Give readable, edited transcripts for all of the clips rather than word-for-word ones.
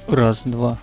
Раз, два.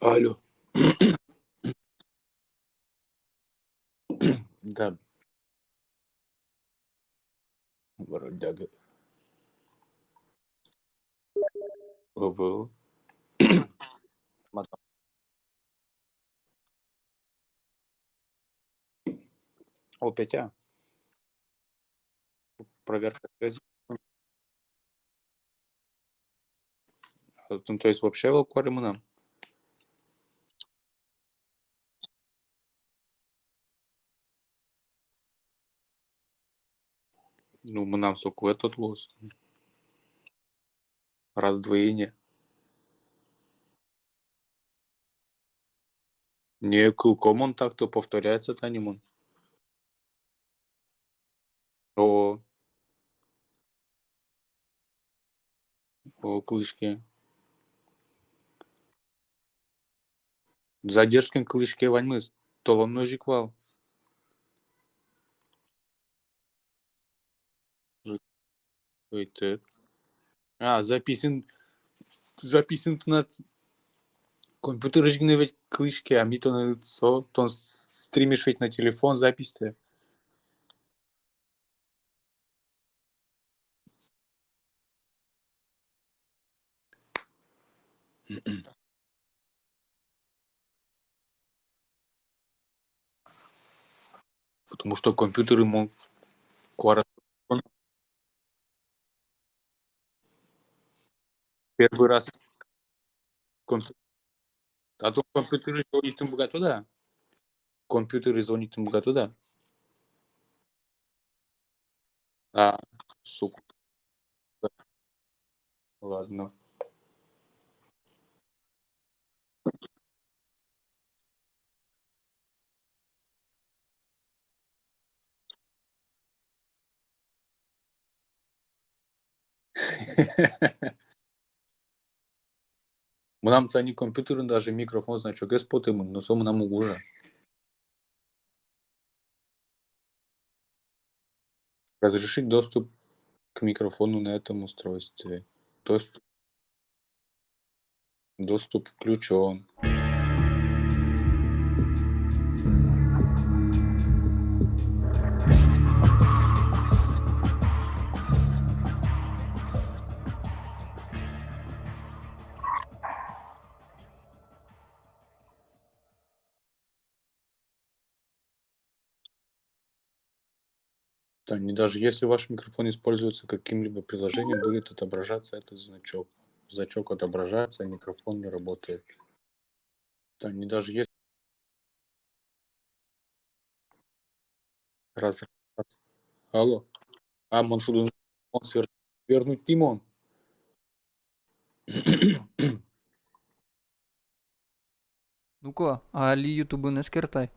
Алло. Да, бродяга. ВВО. Мадам. О, Петя, проверка связи. Ну, то есть вообще вакуарим нам? Ну, мы нам соку этот лос. Раздвоение. Не кылком он так, то повторяется танимон. О, о, клышки. Задержкин клышки ваньмыз. Толон ножик вал. Өйтіп. Записан на компьютер жигне ведь клышки, а ми то на лицо. То стримишь ведь на телефон запись-то. Потому что компьютер ему квара. Первый раз компьютер. А то компьютер звонит ему туда. Компьютер звонит ему туда. А, сука. Ладно. Мынам-то не компьютерын даже микрофон значок эспотымын, но со мынам уже. Разрешить доступ к микрофону на этом устройстве. То есть доступ включен. Да, не даже если ваш микрофон используется каким-либо приложением, будет отображаться этот значок. Значок отображается, а микрофон не работает. Да, не даже если раз. Алло. Мон шудун свернуть Тимон. Ну-ка, али ютубы скертай.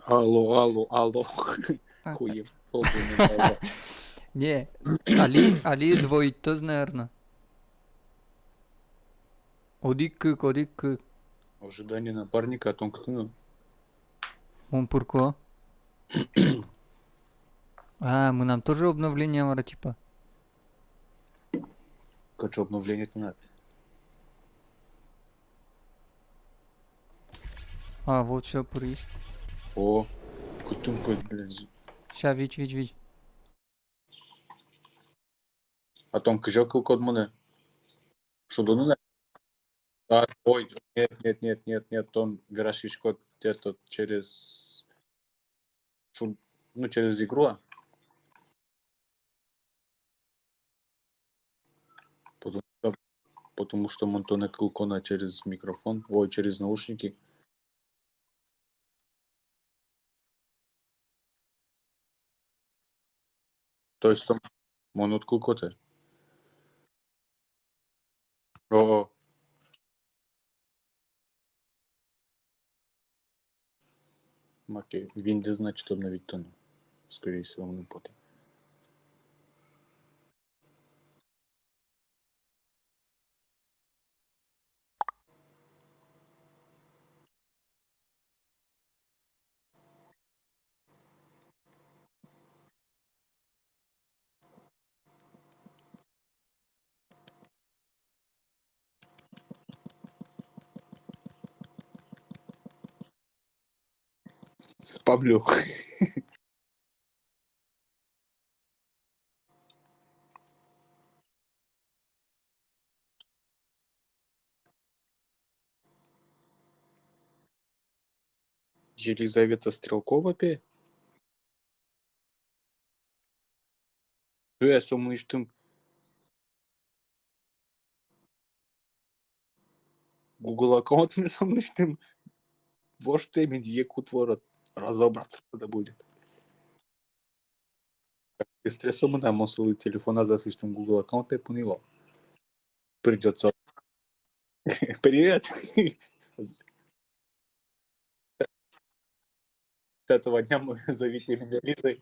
Алло. Хуев. Алло. Не, али двоить тоз, наверное. Одик. Ожидание напарника о том, кто... Ну, Он пурко. Мы нам тоже обновление вара, типа. как же обновление-то надо. Вот все, приз. О, кутумпы, блядь. Ща, видь. А том кажокал код муне. Шудуну не? Ой, нет, он верашиш код это через... Ну, через игру. Потому что, потому что Монтоне Кулкона через микрофон, через наушники. То есть там Монот Кулкоте. О, окей. Винде значит обновить тону. Скорее всего, он потом. Спавлю. Елизавета Стрелкова пе? Сомныштым. Google аккаунтны сомныштым. Вот темен екутворот. Разобраться надо будет. Если сомна мосул телефона засыштым Google аккаунт пунило. Придется. Привет. С этого дня мы зовите меня Лизой.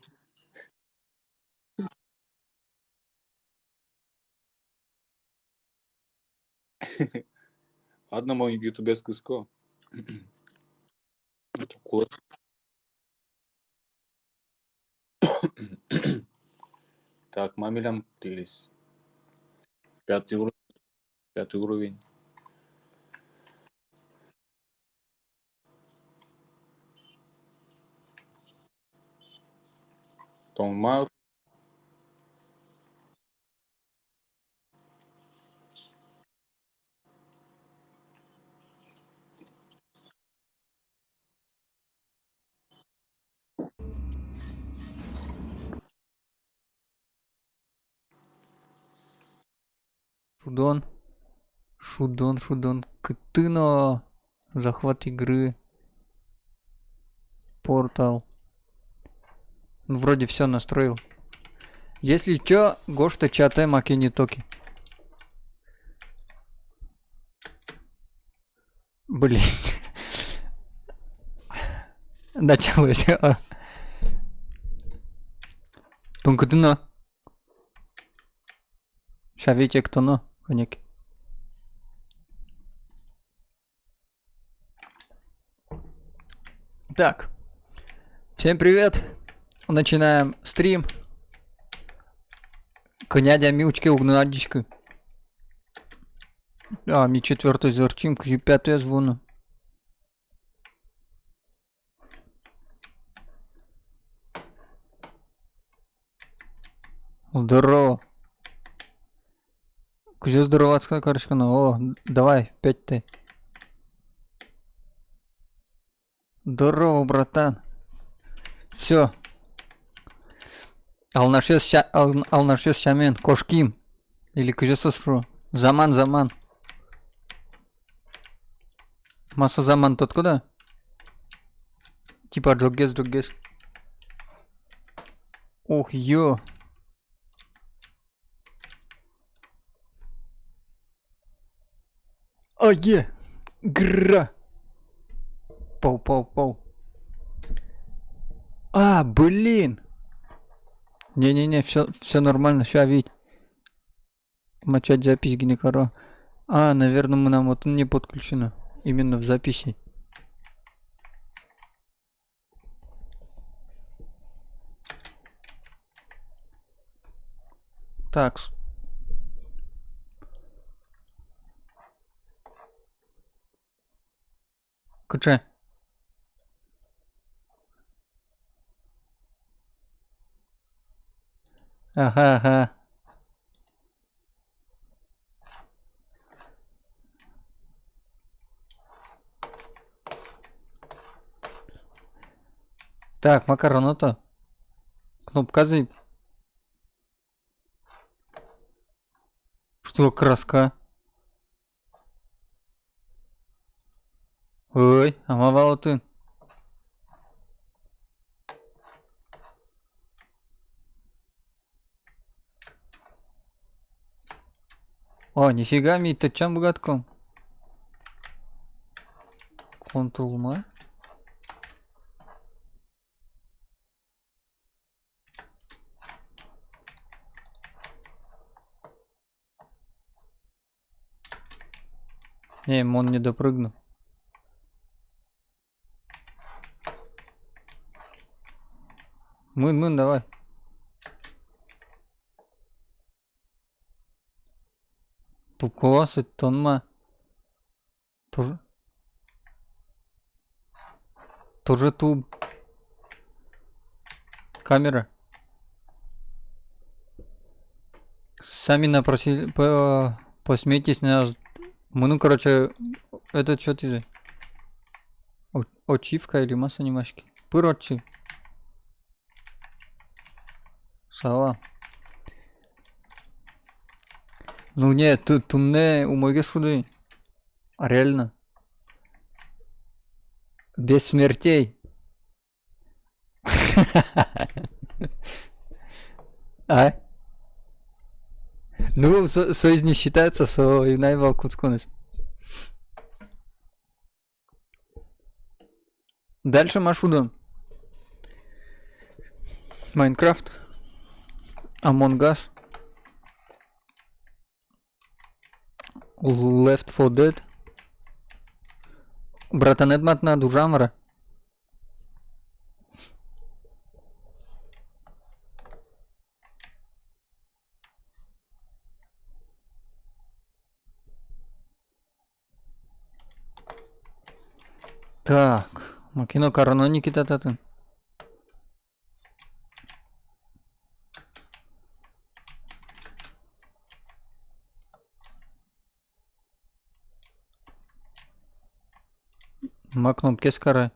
Одному ютубеску ско. Так, мамилям тилис. Пятый уровень. Тома. Шудон. Кытыно. Захват игры. Портал. Вроде все настроил. Если чё, гошта чате макени токи. Блин. Началось. Тункытыно. Ща видите, кто но. Конеки. Так. Всем привет. Начинаем стрим. Конядя мючки угнадичка. Ми четвертый зверчим, кажи пятый звону. Здорово. Кузя здоровацкая корочка, ну, давай, 5 ты. Здорово, братан. Все. Alnaşıyoruz мен кошким. Или күжесіз шу. Заман. Маса заман тот куда? Типа джоггес. Ух, ё. Ае. Гра. Пау. А, блин. Не, все нормально, ща видь. Начать запись гинекоро. А, наверное, нам вот не подключено. Именно в записи. Так. Куча. Ага. Так, макароны-то. Кнопка зип. Что, краска? Ой, амавал ты. О, нифига ми, ты чем богатком? Контулма. Не, он не допрыгнул. Мын, давай. Тукос, это тонма. Тоже туб. Камера. Сами напросили, посмейтесь нас. Мы, ну, короче, это что ты же? Очивка или масса анимашки? Пырочи. Сала. Ну нет, тут не умоги шуды. А реально. Без смертей. А? Ну, союз не считается, со и наивал куцкунес. Дальше маршрутом. Майнкрафт. Among Us. Left 4 Dead. Братанет матна дужамара. Так, макино корононики тататын. Ма кнопки скара.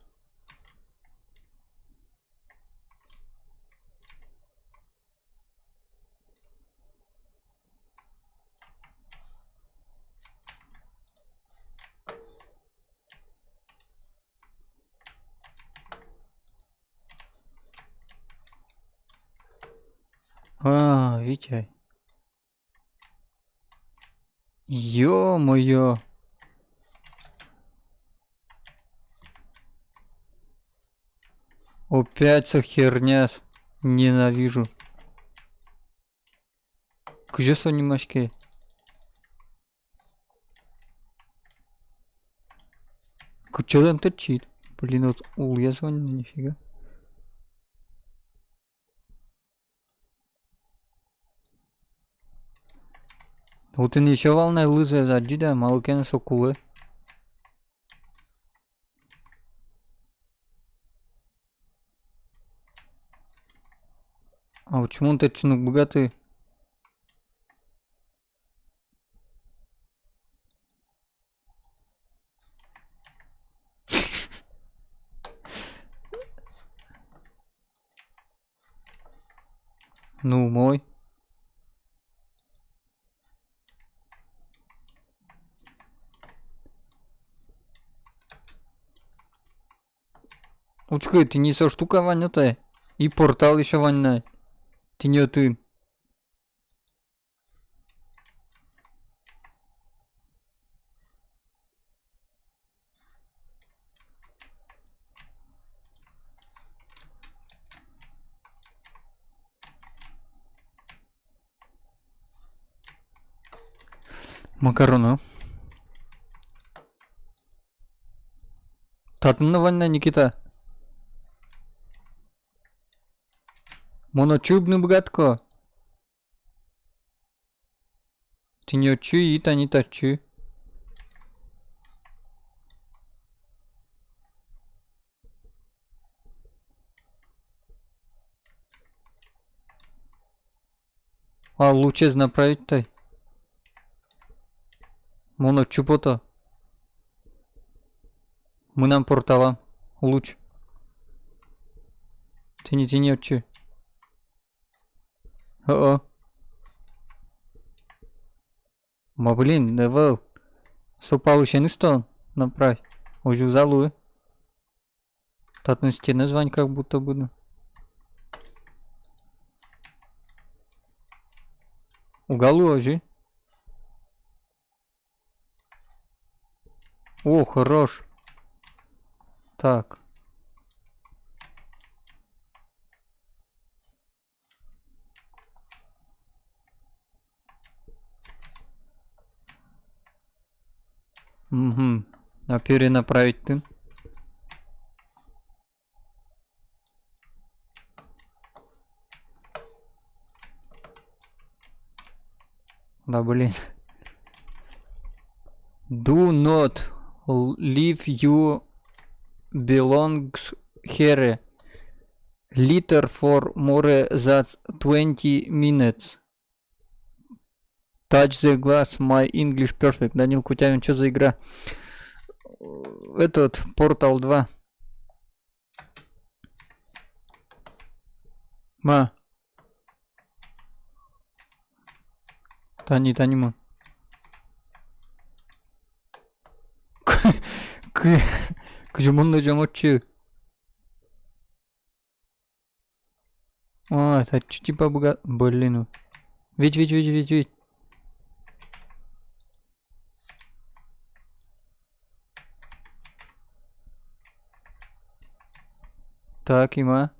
А, Витя. Ё-моё. Опять со херня. Ненавижу. Где сонимашки? Чё там торчит? Блин, вот я звоню, нифига. Вот и еще волна лызы зади, да, малкена сокулы. А почему он точно богатый? Ну, мой. Учкай, ты не со штука ванятая. И портал еще ванная. Ты не ты. Макароны. Татмына ванна, Никита. Моночубный богатко. Ты не очу и та не тачу. А лучше направить-то. Моночупото. Мы нам портала. Луч. Ты не очу. О-о. Ма блин, давай. Сопалущен что? Направь. Уже в залу. Тат на стены звань как будто буду. Уголу уже. О, хорош. Так. Угу. А перенаправить ты? Да блин. Do not leave you belongs here. Litter for more than 20 minutes. Touch the glass, my English perfect. Данил Кутявин, что за игра? Этот, Portal 2. Ма. Танима. Кжумун жамочу. А, это типа богат. Блин. Ведь. Так, има.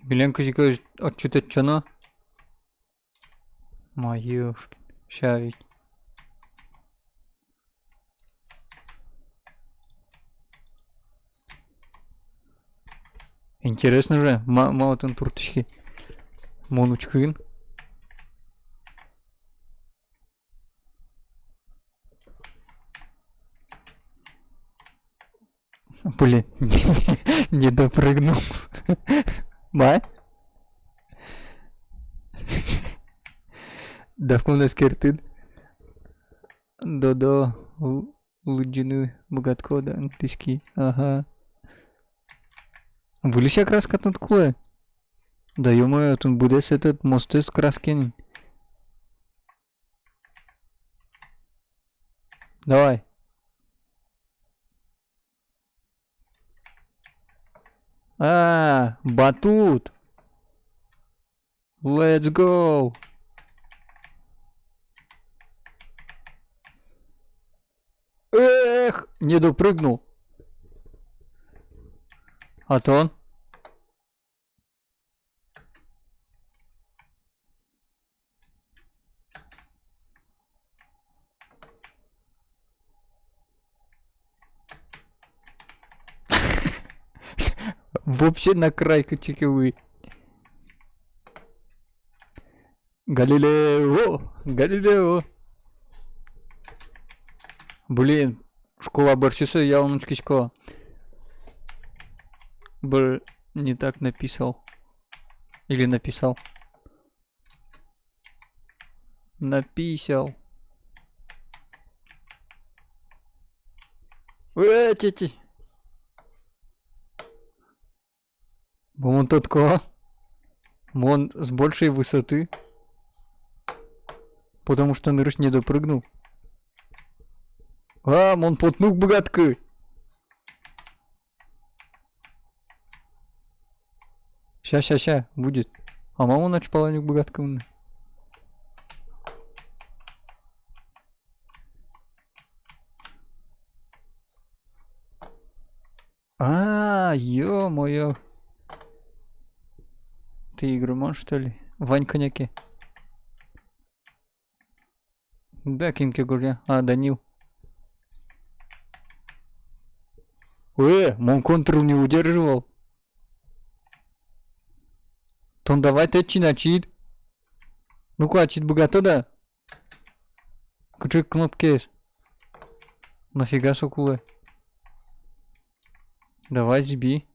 Билен кыжика отчет чано. Моюшки. Ща ведь. Интересно же. Мало там турточки. Монучкин. Блин, не допрыгнул. Ма? Давкуна скертын. Додо. Луджины. Богатко, да, английский. Ага. Вылезь краска тут клоя. Да ё-моё, тут будет этот мост из краски. Давай. Батут. Let's go. Эх, не допрыгнул. А то он. Вообще на край кочековый. Галилео. Блин, школа Барчиса, яуночки школа. Не так написал. Или написал. Написал. Тетя. Вон тот кого? Вон с большей высоты. Потому что нырыш не допрыгнул. А, вон потнук богатка. Ща, будет. А мама нач паланюк богатка. А, ё-моё. Ты игроман, что ли? Ванька няки. Да, кимке гуря. А, Данил. Мон контрол не удерживал. Тон давай ты начит. Ну-ка, чит богато, да? Куча кнопки есть. Нафига сокулы? Давай, зиби.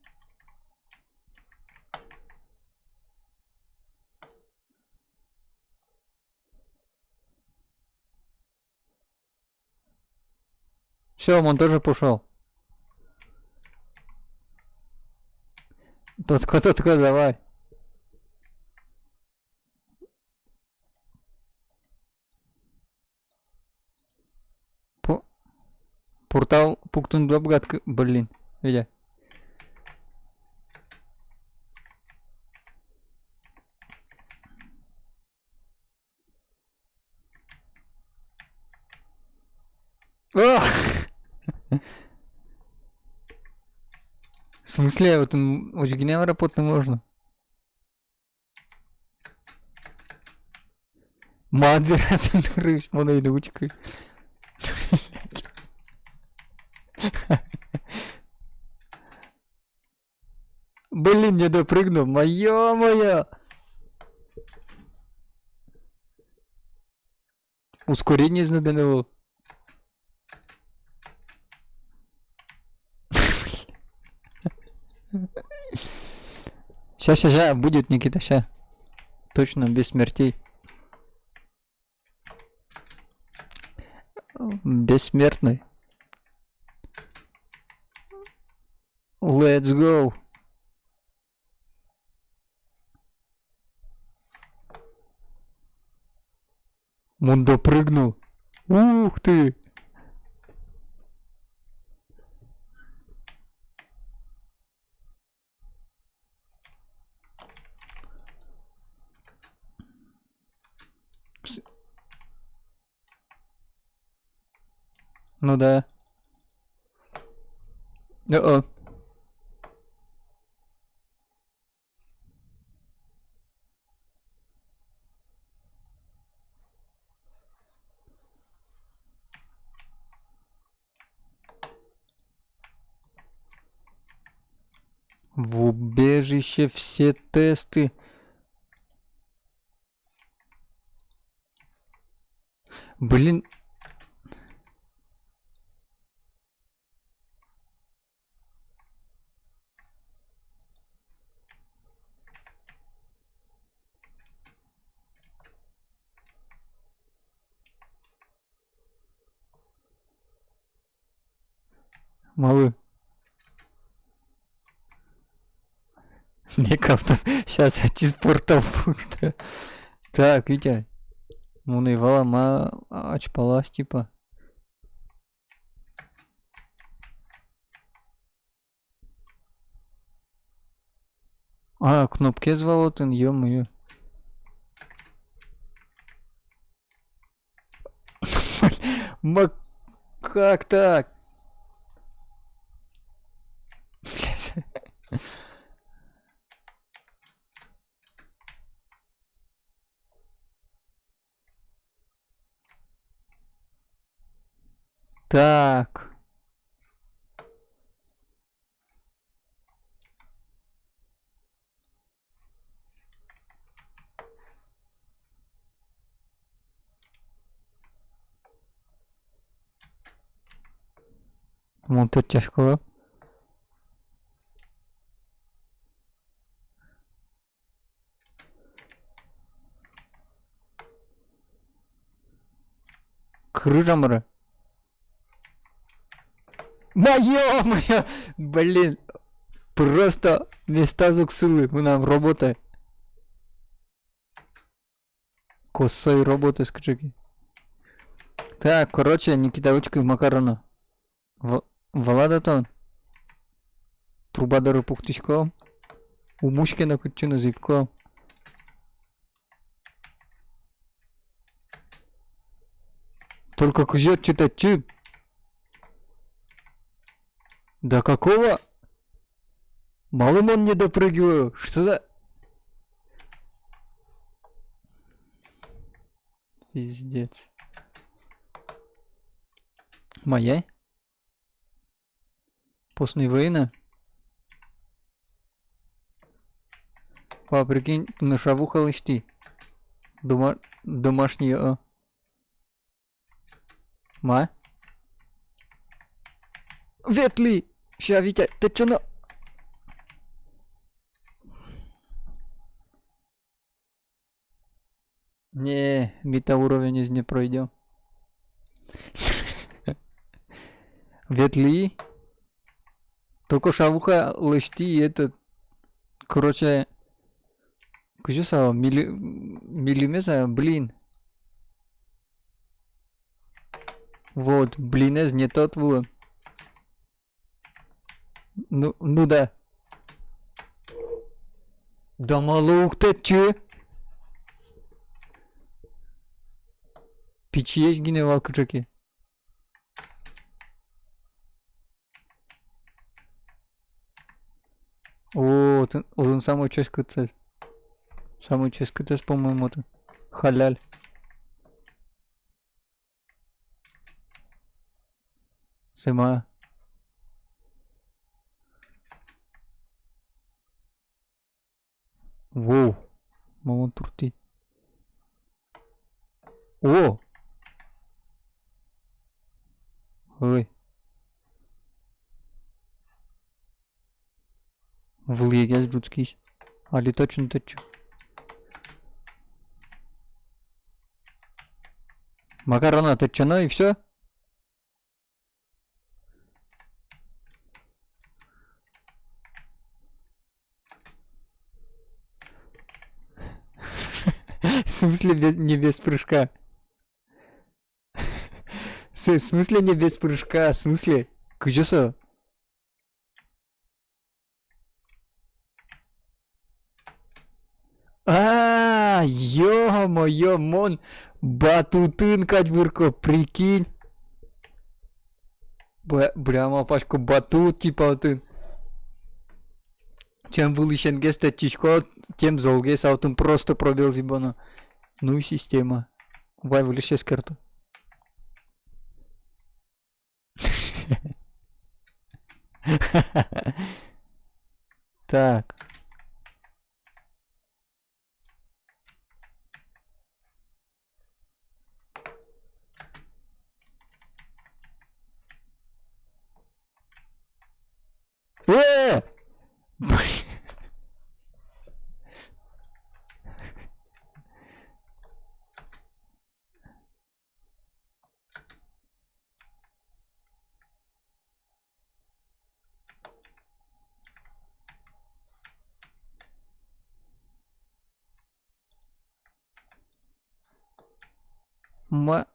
Все, он тоже пошел. Тотко, давай. Портал пуктун два богатка. Блин, видя. Ах! В смысле, вот он очень гнева работать можно. Мадзера сандырыш, моной научкой. Блин, не допрыгнул, моё. Ускорение знаданного. Ща, будет, Никита, ща. Точно, без смертей. Бессмертный. Let's go. Он допрыгнул. Ух ты. Ну да. О-о. В убежище все тесты. Блин. Малы. Мне как-то сейчас эти портал пункта. Так, Витя. Мунайвала ма очпалась, типа. А, кнопки звалотын, ё-моё. Как так? Так. Вон тут тяжко. Кырыжамыры. Моё! Блин, просто места зуксылы, мы нам работаем. Косой работы, скажи. Так, короче, Никитаучка и макарона. Валадатон. Трубадоры пухтичком. У Мушкина кучина зипком. Только кузет читать чип. Да какого? Малым он не допрыгиваю. Что за... Пиздец. Моя? После войны? Па, прикинь, на шавуха лышти. Домашние, а. Ма? Ветли! Ща, Витя, ты чё на... Не, мета уровень из не пройдем. Ветли? Только шавуха лышти и этот... Короче... Куча миллиметра, блин. Вот, блинез не тот было. Ну да. Да малух ты че? Печь гине валкучаки. О, он самую чешскую цель. Самую чешскую цель, по-моему, это халяль. Сама. Воу. Мамон турти. О! Ой. Влиять жуткий. Али точно точно. Макарона точно и все? В смысле не без прыжка? В смысле не без прыжка? В смысле? Кujasa? Ё-моё, мон батутын кадвырко, прикинь. Бля, пачку батут типа атын. Чем вылышенге статичко, тем золге саутын просто пробил зибана. Ну и система. Вай вылышес карту. Так. Блин.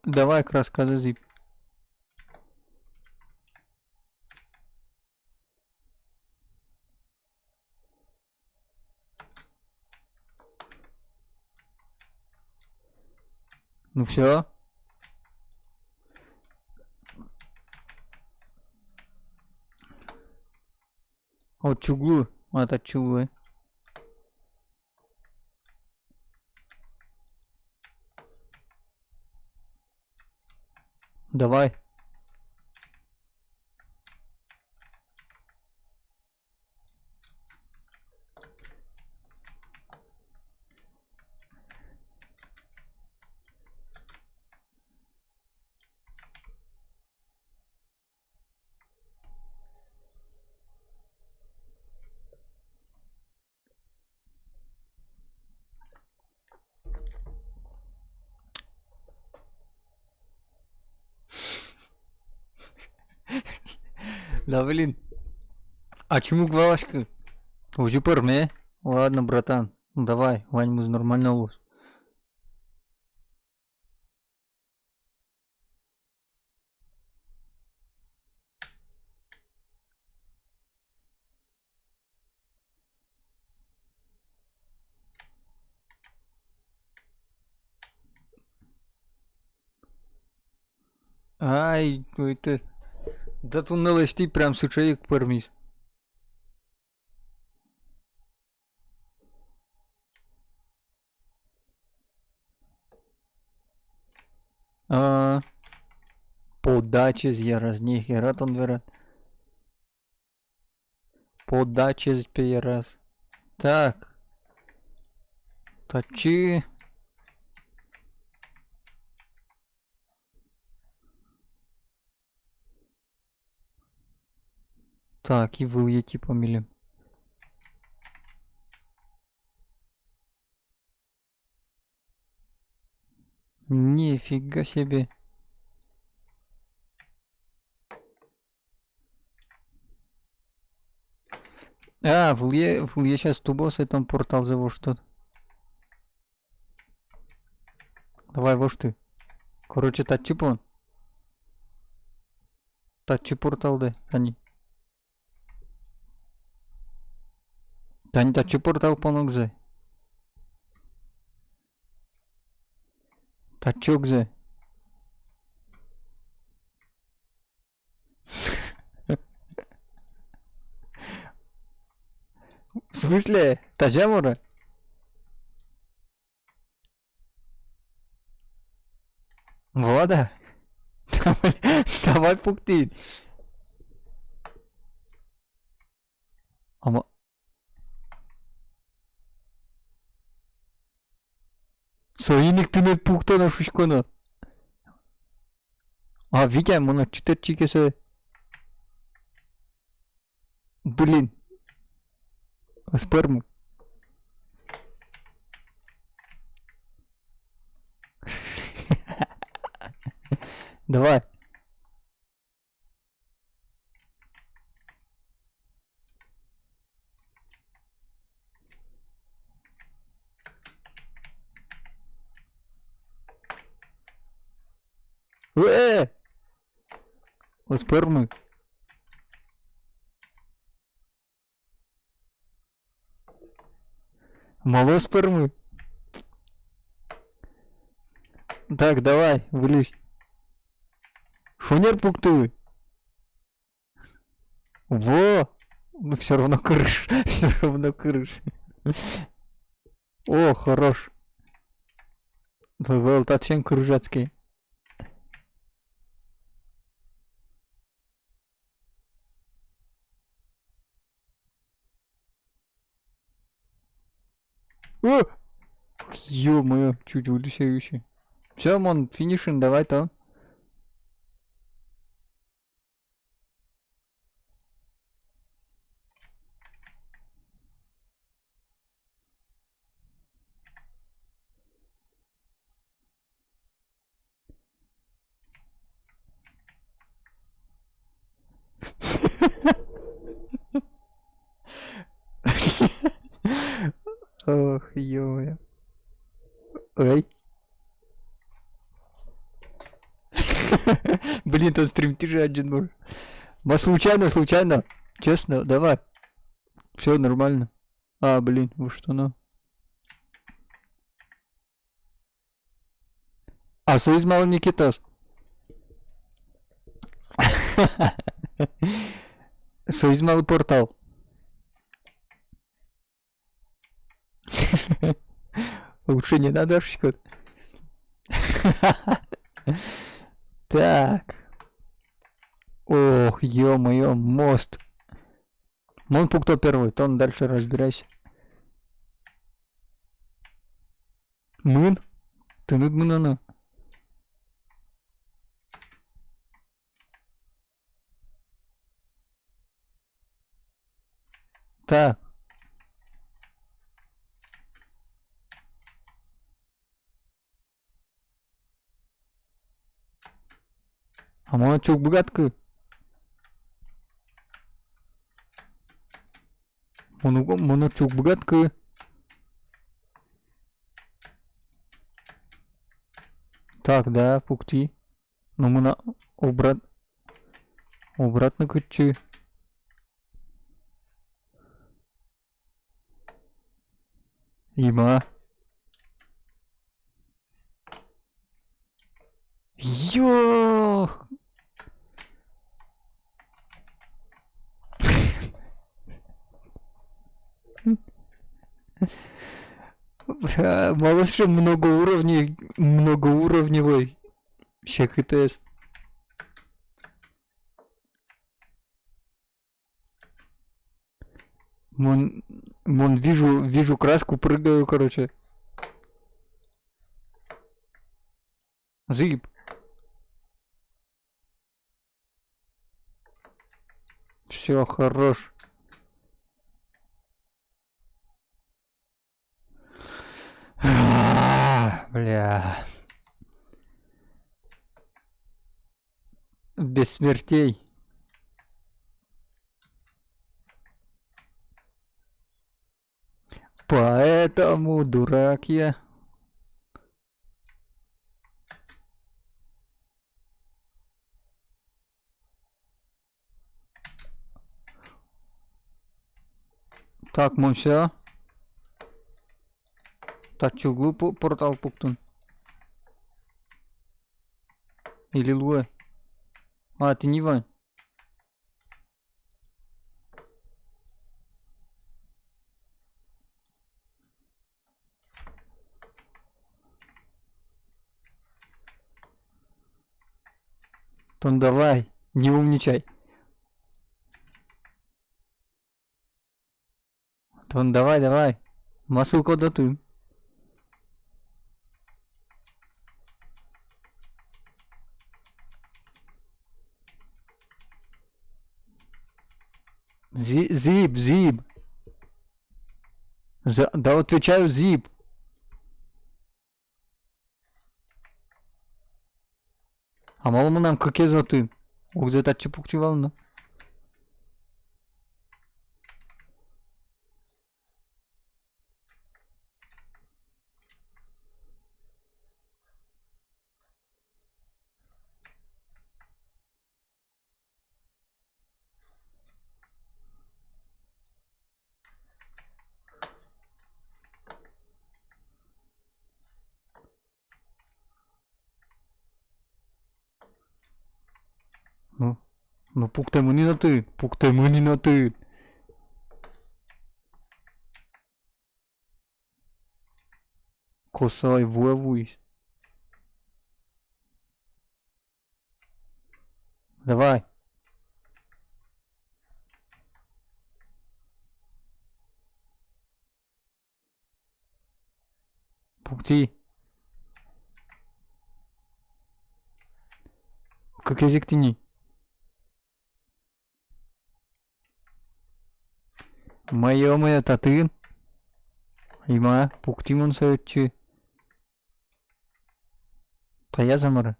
Давай краска зазип. Ну все. Вот чуглу. Это чуглы. Давай. Да блин. А чему гвалашка? Уже порме? Ладно, братан. Ну давай, Вань, нормально лос. Ай, это... Да тут налезти прям с учеек пармис. А, подача з них ярат он верат. Подача з раз. Так. Тачи. Так, и вы типа милим. Нифига себе. А, в Илье сейчас тубос, и там портал за во что. Давай, во ты. Короче, тачипон. Тачи портал, да, они. Тань тачи портал поногзе. Тачокзе. В смысле? Тажамора? Влада? Давай пуктин. Ama союниктің пуктана шушконы. А, Витя, мына читать чикесе. Блин. Сперму. Давай. Э! Сперму. Мало спермы. Так, давай, вылезь. Шунер пуктуй. Во! Ну все равно крыш. Все равно крыш. О, хорош. Был тачен кружацкий. О! Ё-моё, чуть улетающий. Все, мон, финишин, давай там. Ох, ё-моё. Ой. Блин, тут стрим ты же один можешь. Случайно. Честно, давай. Все нормально. А, блин, вы что, ну? А, союз мало Никитос. Союз малый портал. Лучше не надо, Шичкот. Так. Ох, ё-моё, мост. Мон пукто первый, то он дальше разбирайся. Мын? Ты нуд мынаны. Так. А мона çok bugatkı. Мұны çok богатка. Так, да, пукти. Но мы на обратно кучу. Има. Йох! Мало что многоуровневый. Щек ИТС. Вижу краску, прыгаю, короче. Зыб. Все, хорош. Бля. Без смертей. Поэтому дурак я. Так, все. Так, чё, глупо портал пуктун? Или Луэ? А, ты не Вань. Тон, давай, не умничай. Тон, давай. Масылка да ты. Зип. Да, отвечаю, зип. А мало мы нам какие за ты? Ох, за тачи пуктивал, да? Ну пуктай мы не на ты. Косай, вуй. Давай. Пукти. Как язык тяни. Моё татын. Има, пуктимон сөйтчі. Тая замары.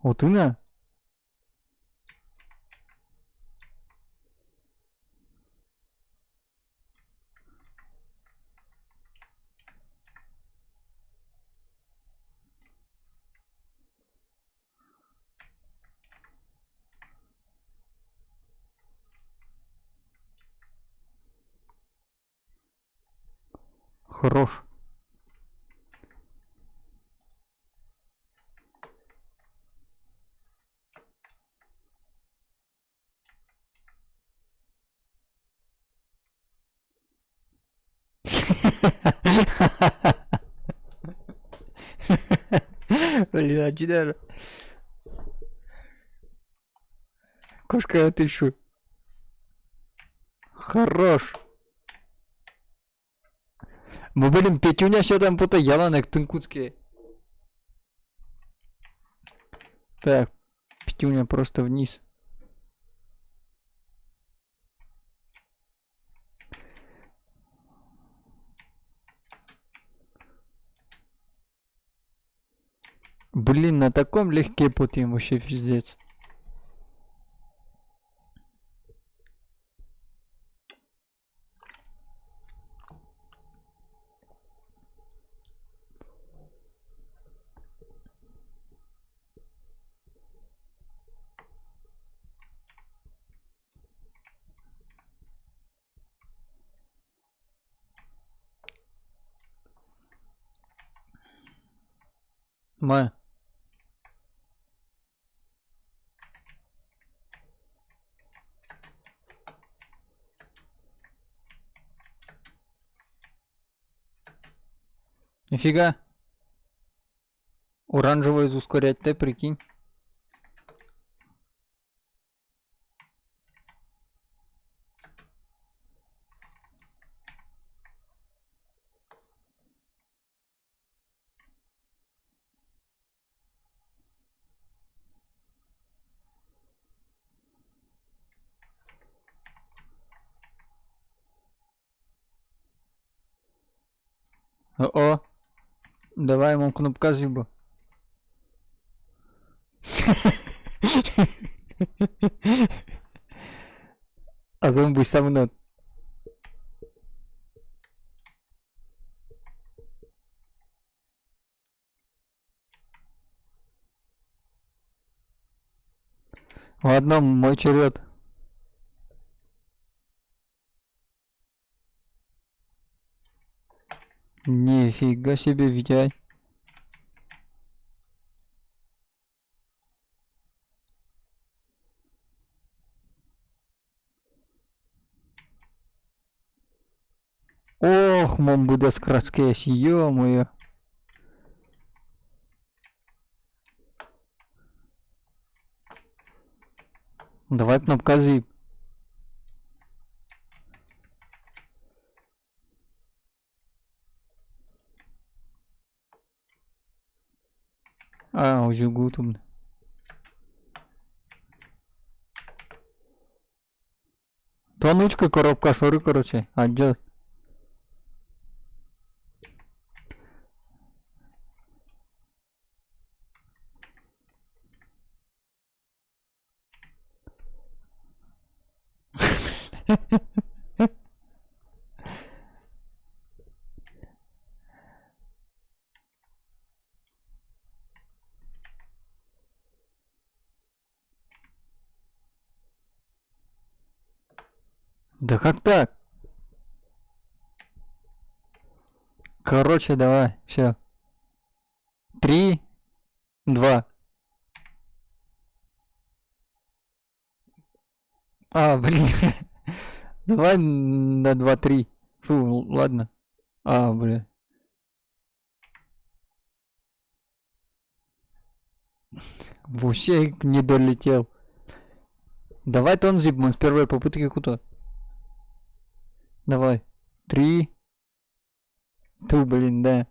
Отына? Хорош. Блин, а читер. Кошка, ты шо? Хорош. Мы, блин, Петюня ще там пута яланек тынкутские. Так, Петюня просто вниз. Блин, на таком легке пути вообще пиздец. Ма. Нифига. Оранжевый ускорять ты, прикинь. О-о. Давай ему кнопка зуба. А зомби со мной. Ладно, мой черед. Нифига себе, Витяй. Ох, мам буде скраскеш, ё-моё. Давай кнопка зип. А, уже гутум. Тонучка, коробка, шоры, короче. Отдел. Да как так? Короче, давай, все. 3, 2. А, блин. Давай на 2, 3. Фу, ладно. А, бля. Вообще не долетел. Давай тонзип, с первой попытки куда? Давай. 3. Ту, блин, да.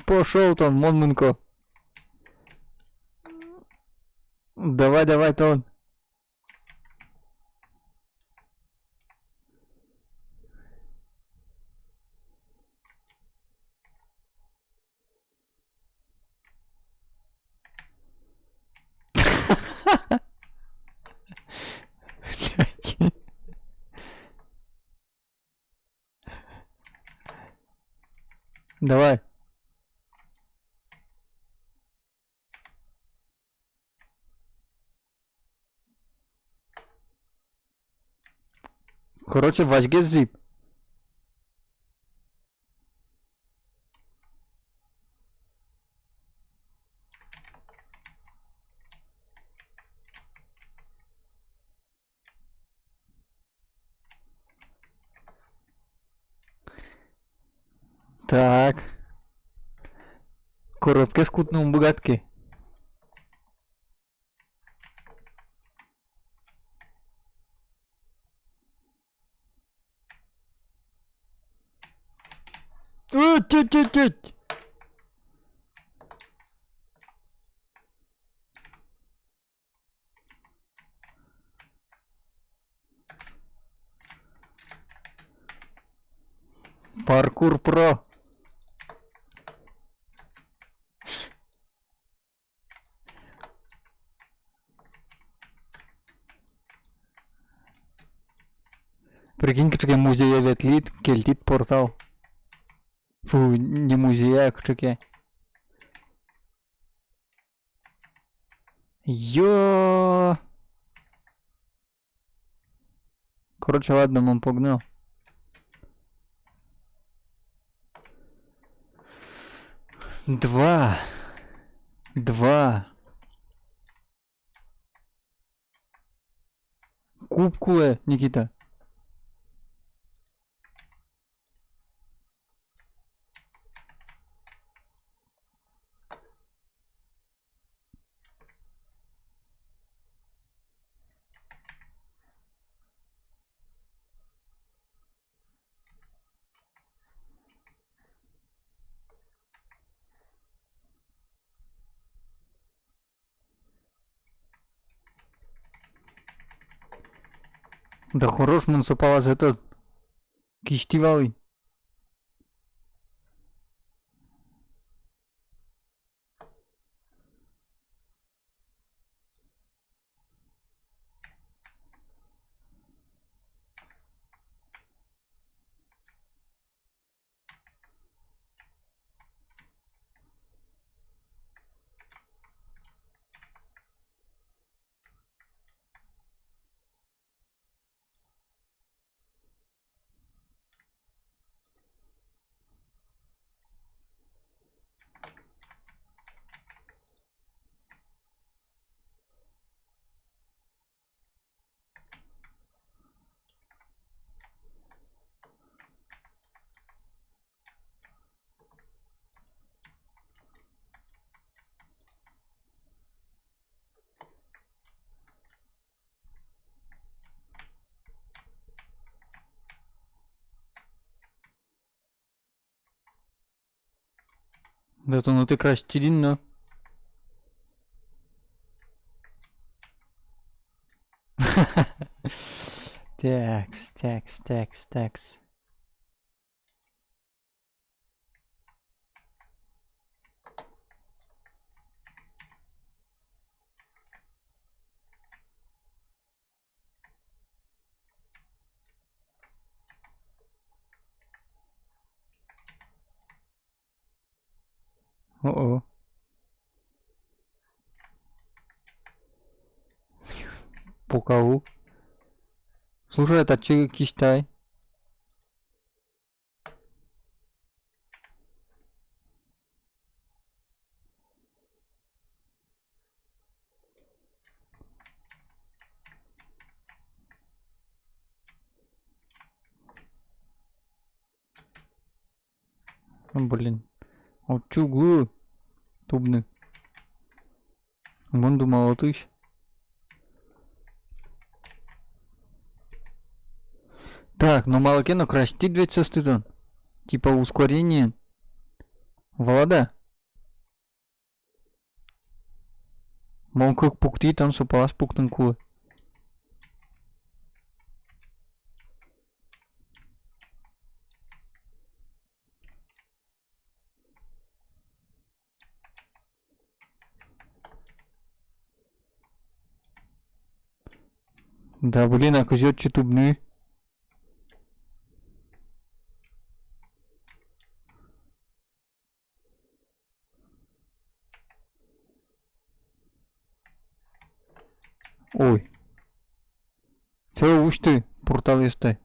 Пошел там, Монмунко. Давай, давай, тон. Давай. Короче, возьми зип. Так. Коробки з кутном богатки. О, тють-тють-тють. Паркур про. Прикинь, таке музея ветліт, кельтіт портал. Фу, не музея, а таке. Йо. Короче, ладно, мам погнал. Два. Два. Кубкуе, Никита. Да хорош муниципалаз этот. Киштивалый. Да то ну ты крастилин, но. Такс. О-о. Пукау. Слушай, это че киштай? Блин. Вот чугу. Тубны. Вон думал, вот ищ. Так, но молокено красти 200 стыдон. Типа ускорение. Влада. Мол как пукти там сопалас пуктан кулы. Да блин, а козет тубны. Ой. Все, уж ты, портал естай.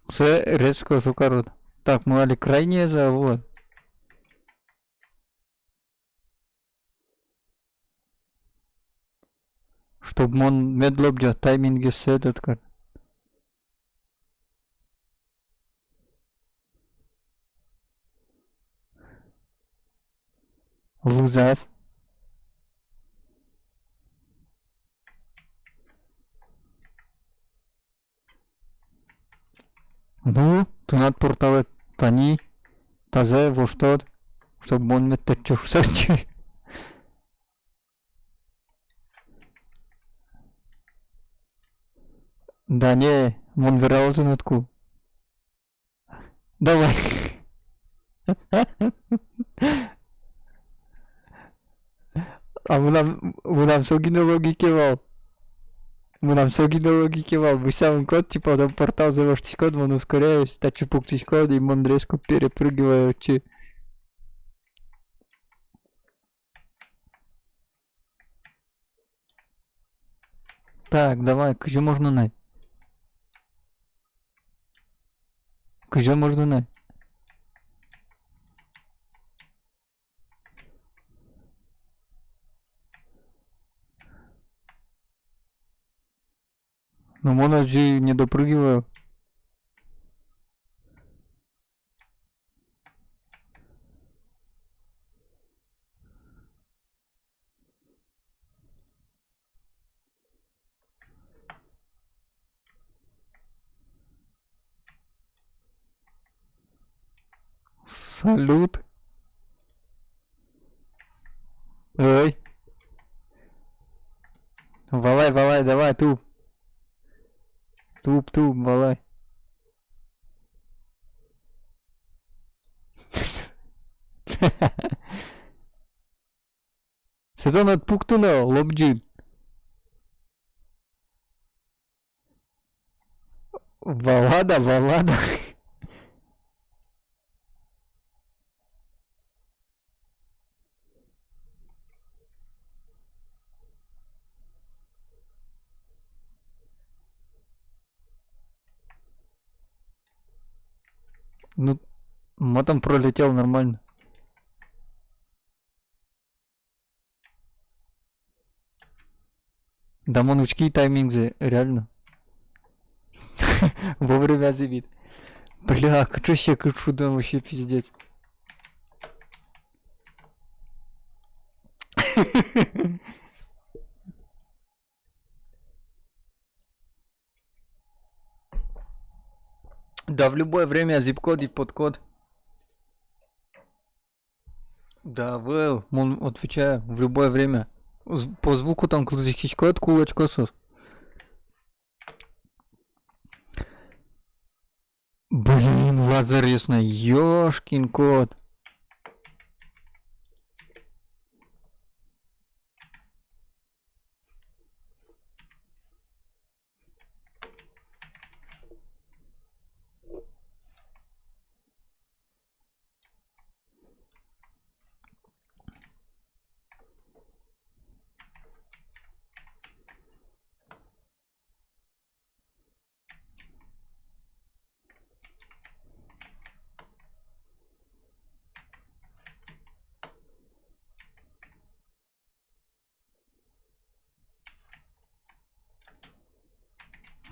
Все резко сукарот. Так, мы али крайне за вот. Чтоб он медлобдя тайминге седет кар. Лузас. Ну, тунат порталы тани, тазе воштод, чтобы он метачух сарчи. Да не, он вирал занатку. Давай. А мы нам согино логики вал. Мы нам согино логики вал. Мы сам код, типа, там портал заводишь код, он ускоряешь, тачу пуктись код, и он резко перепрыгивает чи. Так, давай, кыжы можно най. Кыжы можно най. Ну, можно же не допрыгиваю. Салют. Ой. Валай, валай, давай, туп. Туп, туп, валай. Сезон отпуктуна, лобджин. Валада, валада. Ну, матом пролетел нормально. Да, манучки и тайминг реально. Вовремя забит. Бля, что себе кричу, да вообще пиздец. Да, в любое время zip-код и подкод. Да, Вэл, он отвечаю, в любое время. По звуку там код кулачко сос. Блин, лазер ясно, ёшкин кот.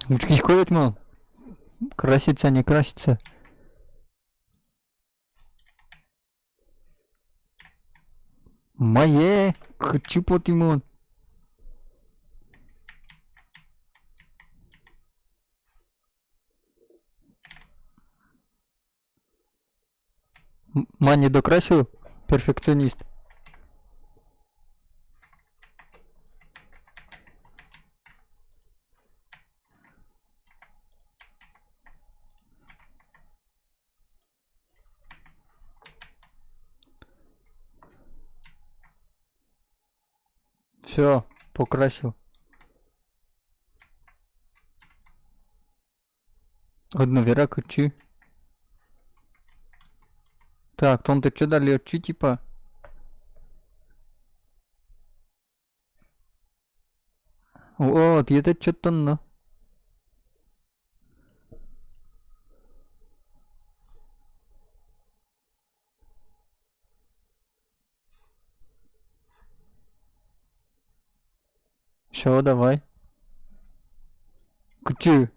Учки ходят, мол. Красится, не красится. Мае, хочу потимон. Мани докрасил? Перфекционист. Все, покрасил. Одновера ключи. Так, там ты что дали отчи типа? Вот, это что-то ну. Все, давай. Ключи.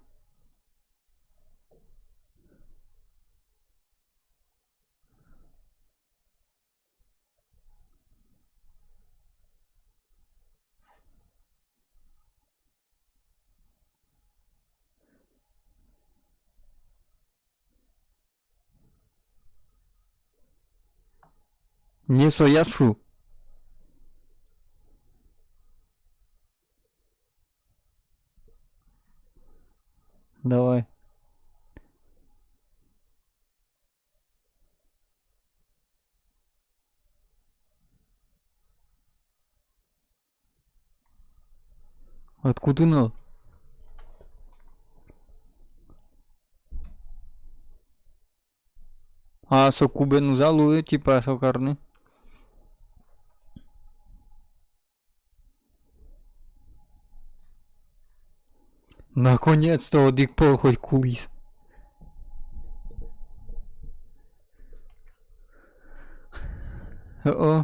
Не сояшу. Давай. Откуда ну? А, со кубен залу, типа, со карны. Наконец-то дикпол хоть кулис. О.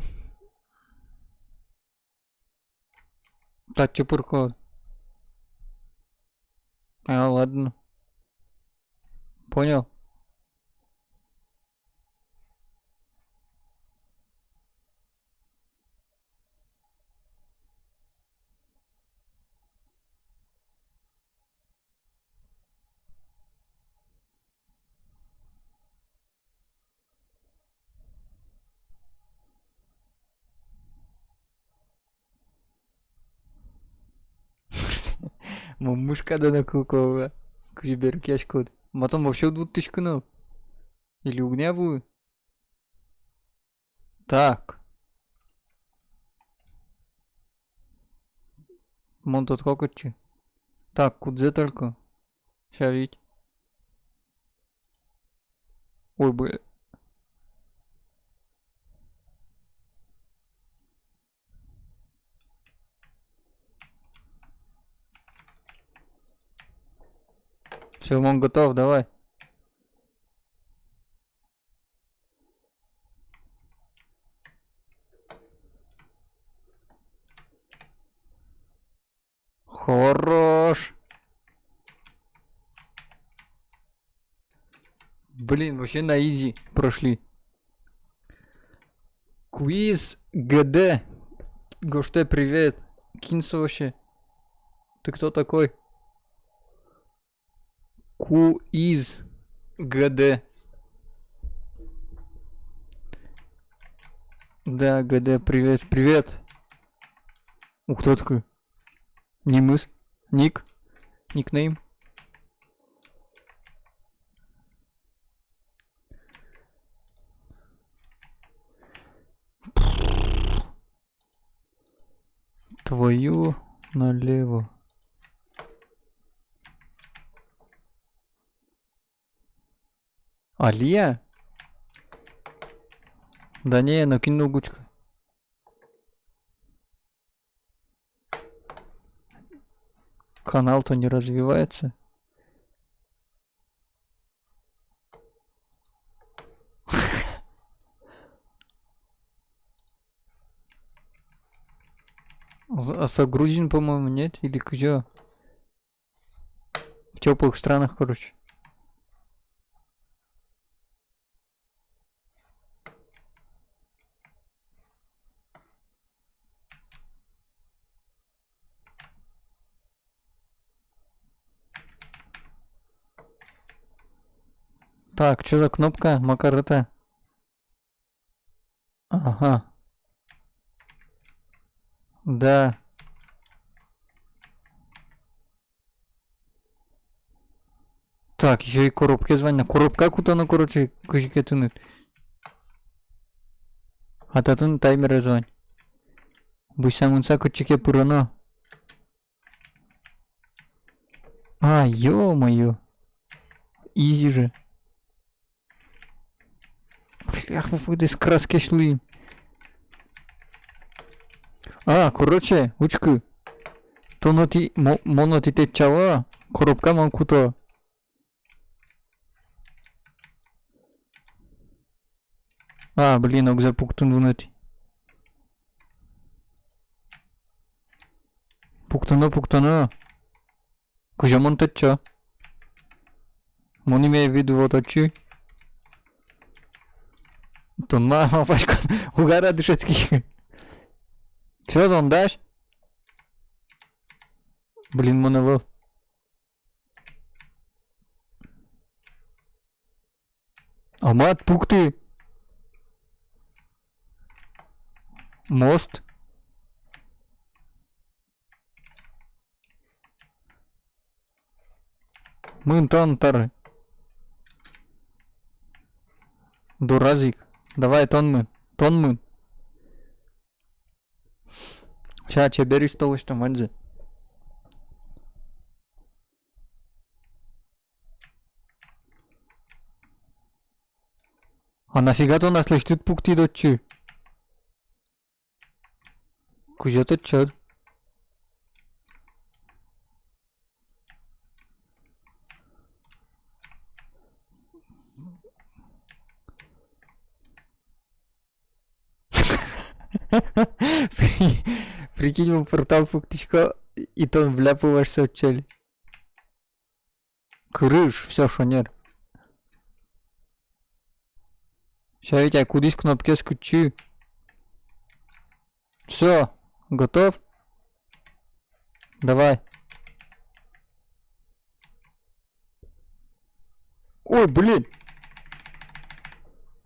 Так, чепурко. А, ладно. Понял. Мамушка да накукова. Күжберкеш код. Матом вообще 2000 канал. Или угнявую. Так. Мон тут кокотчи. Так, кудзе только. Ща видь. Ой, бля. Все, мон готов, давай. Хорош. Блин, вообще на изи прошли. Квиз ГД. Гоште, привет. Кинься вообще. Ты кто такой? Куиз ГД. Да, ГД, привет, привет. Кто такой? Нимыс. Ник. Никнейм. Твою налево. Алия? Да не, накинул гучку. Канал-то не развивается. А загрузен, по-моему, нет? Или где? В теплых странах, короче. Так, что за кнопка? Макарета. Ага. Да. Так, еще и коробки звонят. Коробка куда-то, короче, кujiketini. Ататын таймер звонь. Бусамунса кучике пурано. А, ё-моё. Изи же. Блях, вы из краски шли. А, короче, учку. Тоноти, моноти те чава. Коробка манкуто. А, блин, огза пуктун вунати. Пуктано. Кужамон тача. Мон имея в виду вот очи. Тон мама пачка. Угара дышецкий. Что там дашь? Блин, монолог. Амат, пукты. Мост. Мын тары. Дуразик. Давай тонмын. Ща, бери столыш там, Анзе. А нафига-то у нас лечит пукти дочи? Кузя-то чё? Прикинь, портал фактически и то вляпываешься в чель. Крыш, все, шонер. Сейчас я тебя кудись кнопки скачу. Все, готов? Давай. Ой, блин.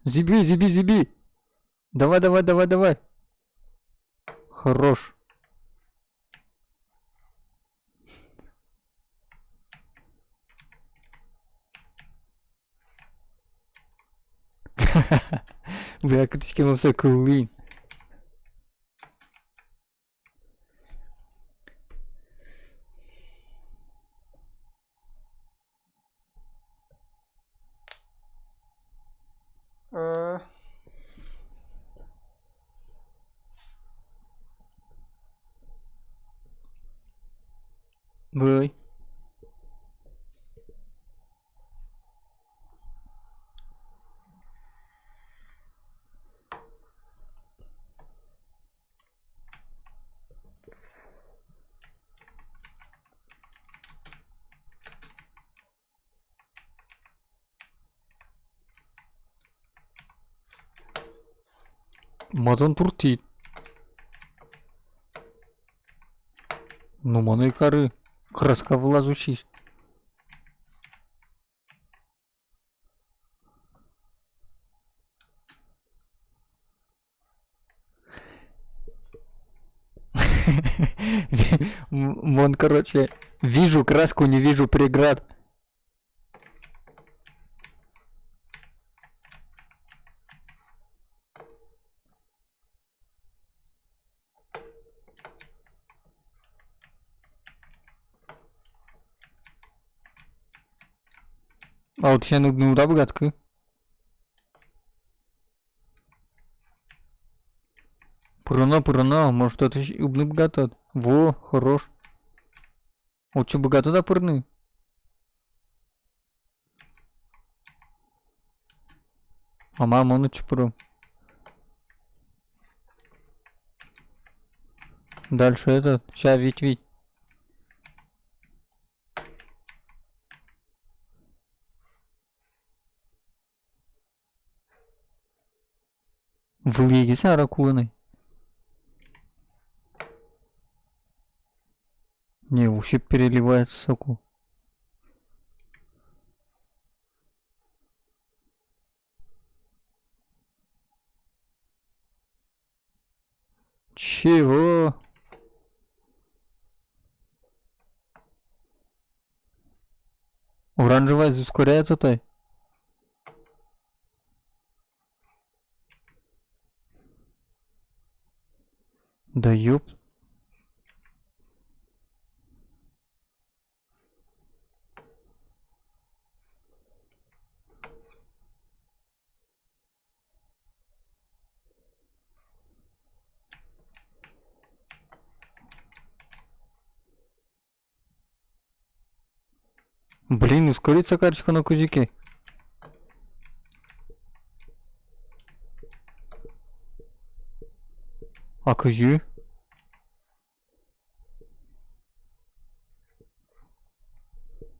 Зиби, зиби, зиби. Давай, давай, давай, давай. Хорош. Бля, как ты скинулся кулин. Бой. Мазан туртит. Ну, маны кары. Краска вылазущий. Вон, короче, вижу краску, не вижу преград. А вот ще нудну, да, богатка? Пурна, может это убны богато. Во, хорош. Вот что богато да пурны? А мама, ну чё. Дальше этот, ща ведь. В лиге саракуны. Не, вообще переливается соку. Чего? Оранжевая ускоряется-то? Да ёп. Блин, ускорится карточка на кузике. А кузю?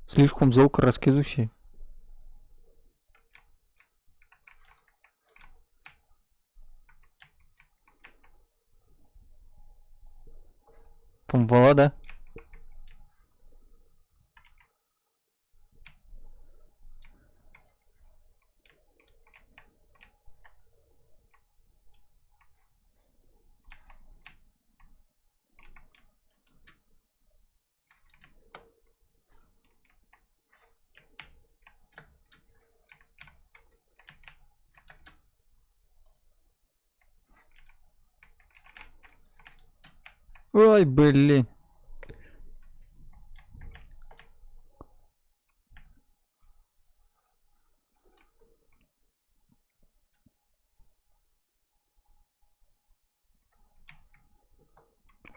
Слишком золко раскидывающий. Помвала, да? Ой, блин.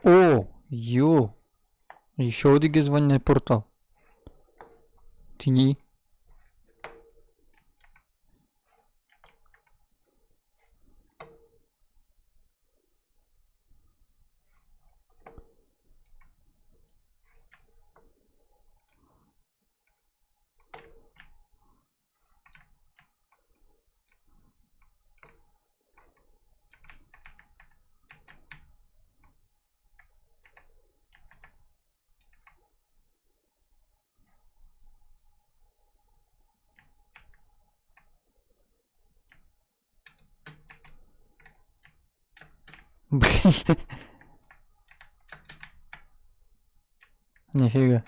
О, ё. Еще один звонный портал. Тяни. Блин. Нифига.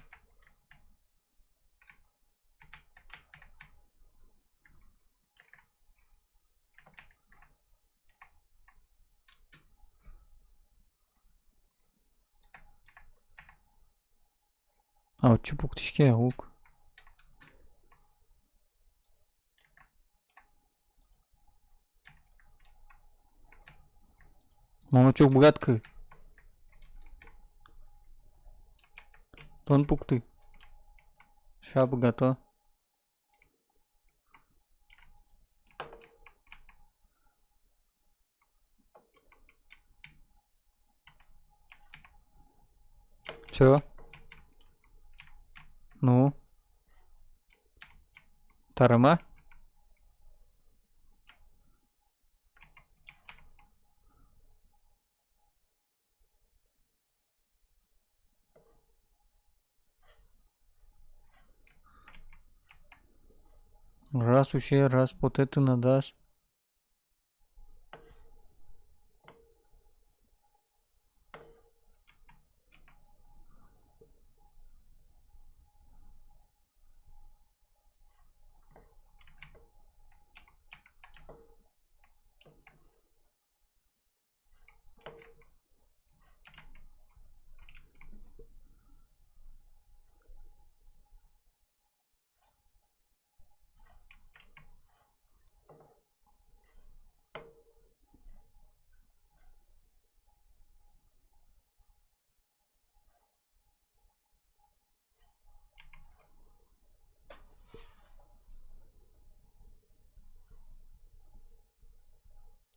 А вот чупук тишке лук. Молочок богатка. Тон пукты. Ща богато. Чё? Ну? Тарама? Раз уще, раз вот это надашь.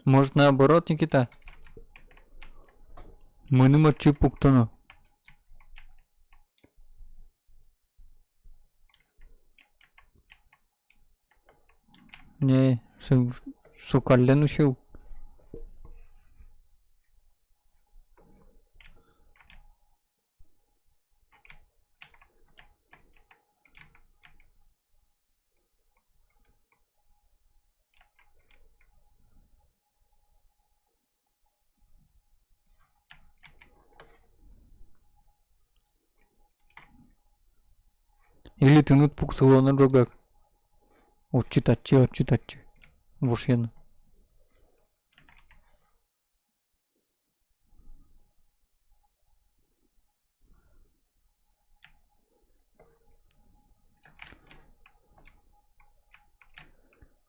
Может наоборот, Никита? Мыным чупуктану. Не, сукален ушел. Или ты нут пуктуло на другак. Отчитать. Вошьен.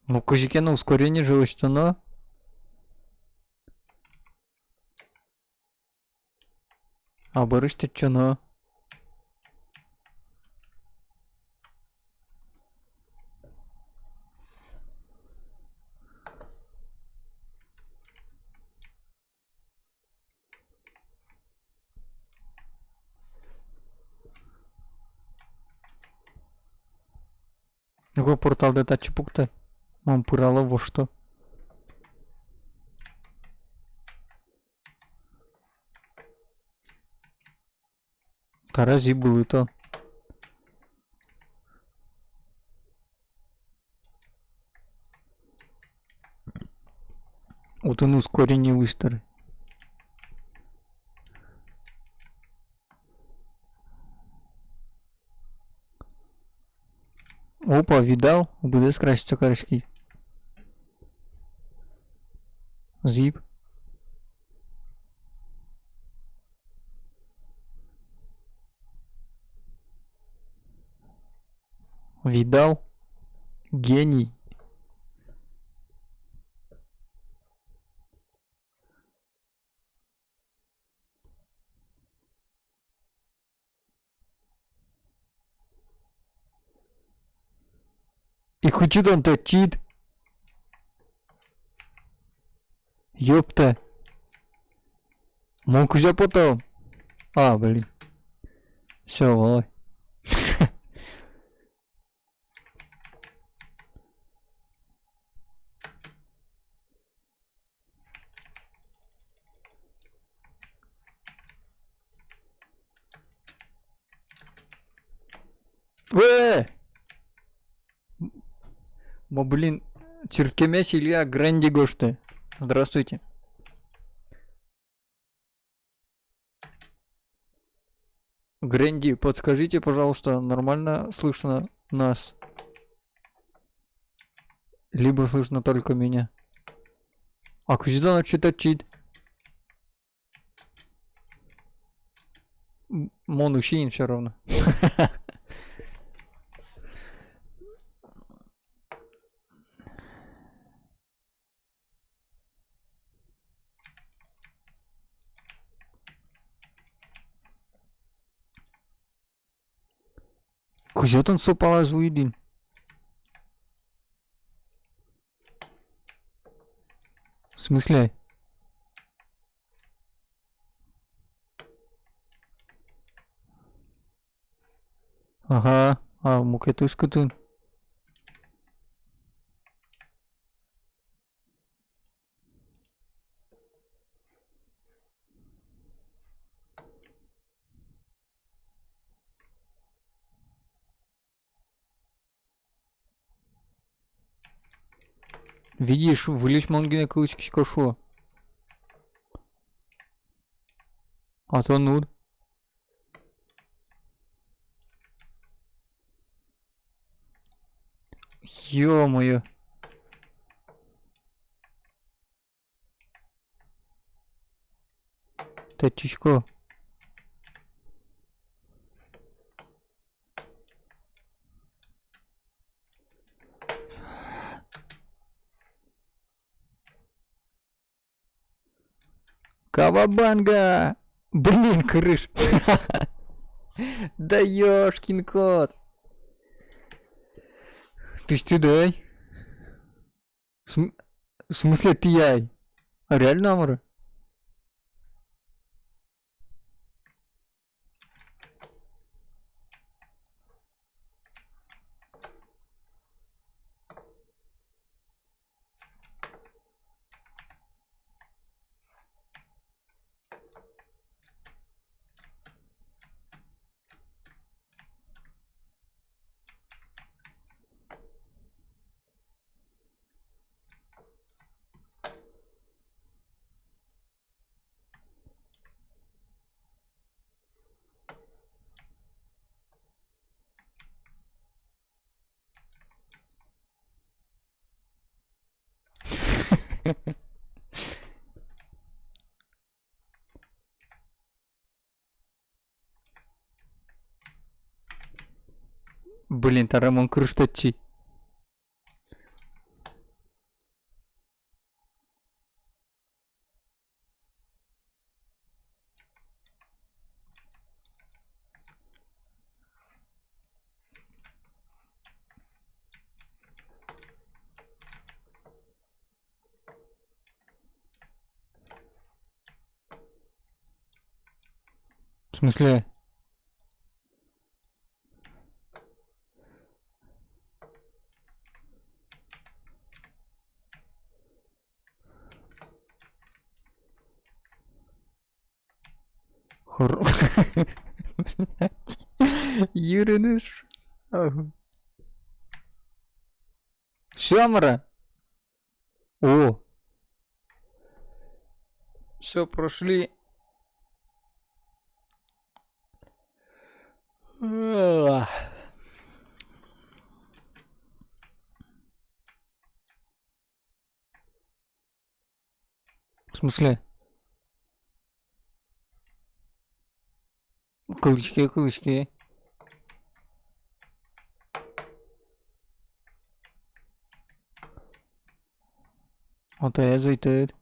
Ну, козяке на ускорение жилось, что но. А барыш ты чё, но? Какой портал дата чупукта? Он пырало во что? Тарази был это. Вот он ускорение выстары. Опа, видал? Буде скраситься корешки. Зип. Видал? Гений. И хочет он точит. Ёпта. Мог уже потом. А, блин. Все, Володь. Блин, Черткемяч Илья Гранди Гошты. Здравствуйте. Гренди, подскажите, пожалуйста, нормально слышно нас? Либо слышно только меня? А куда надо читать чит? Мон ущин все равно. Кузетон сопала звуидин. В смысле? Ага, а мукеты скутун. Видишь, вылезь мангине кылычки кошу. А то нуд. Ё-моё. Татчичко. Кавабанга! Блин, крыш. Да ёшкин кот. Ты ж ты дай. В смысле ты яй? А реально амара? Блин, тарамон крыштачи. В смысле? Хор... Юриниш. Все, амара? О. Все, прошли. В смысле? Кылычки, кылычки. Отая зайтет.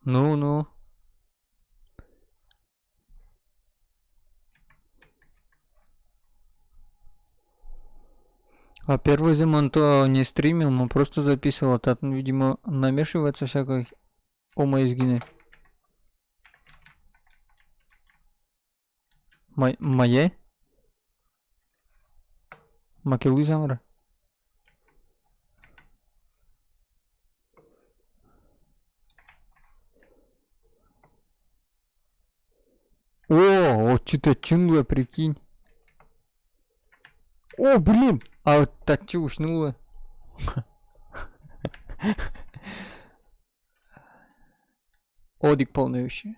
Ну. А первый зимон-то не стримил, он просто записывал. Так, видимо, намешивается всякой омоизгины. Мое? Макелуй замра? О, вот что-то чинуло, прикинь. О, блин! А вот так что ушнуло? Одик полнающий.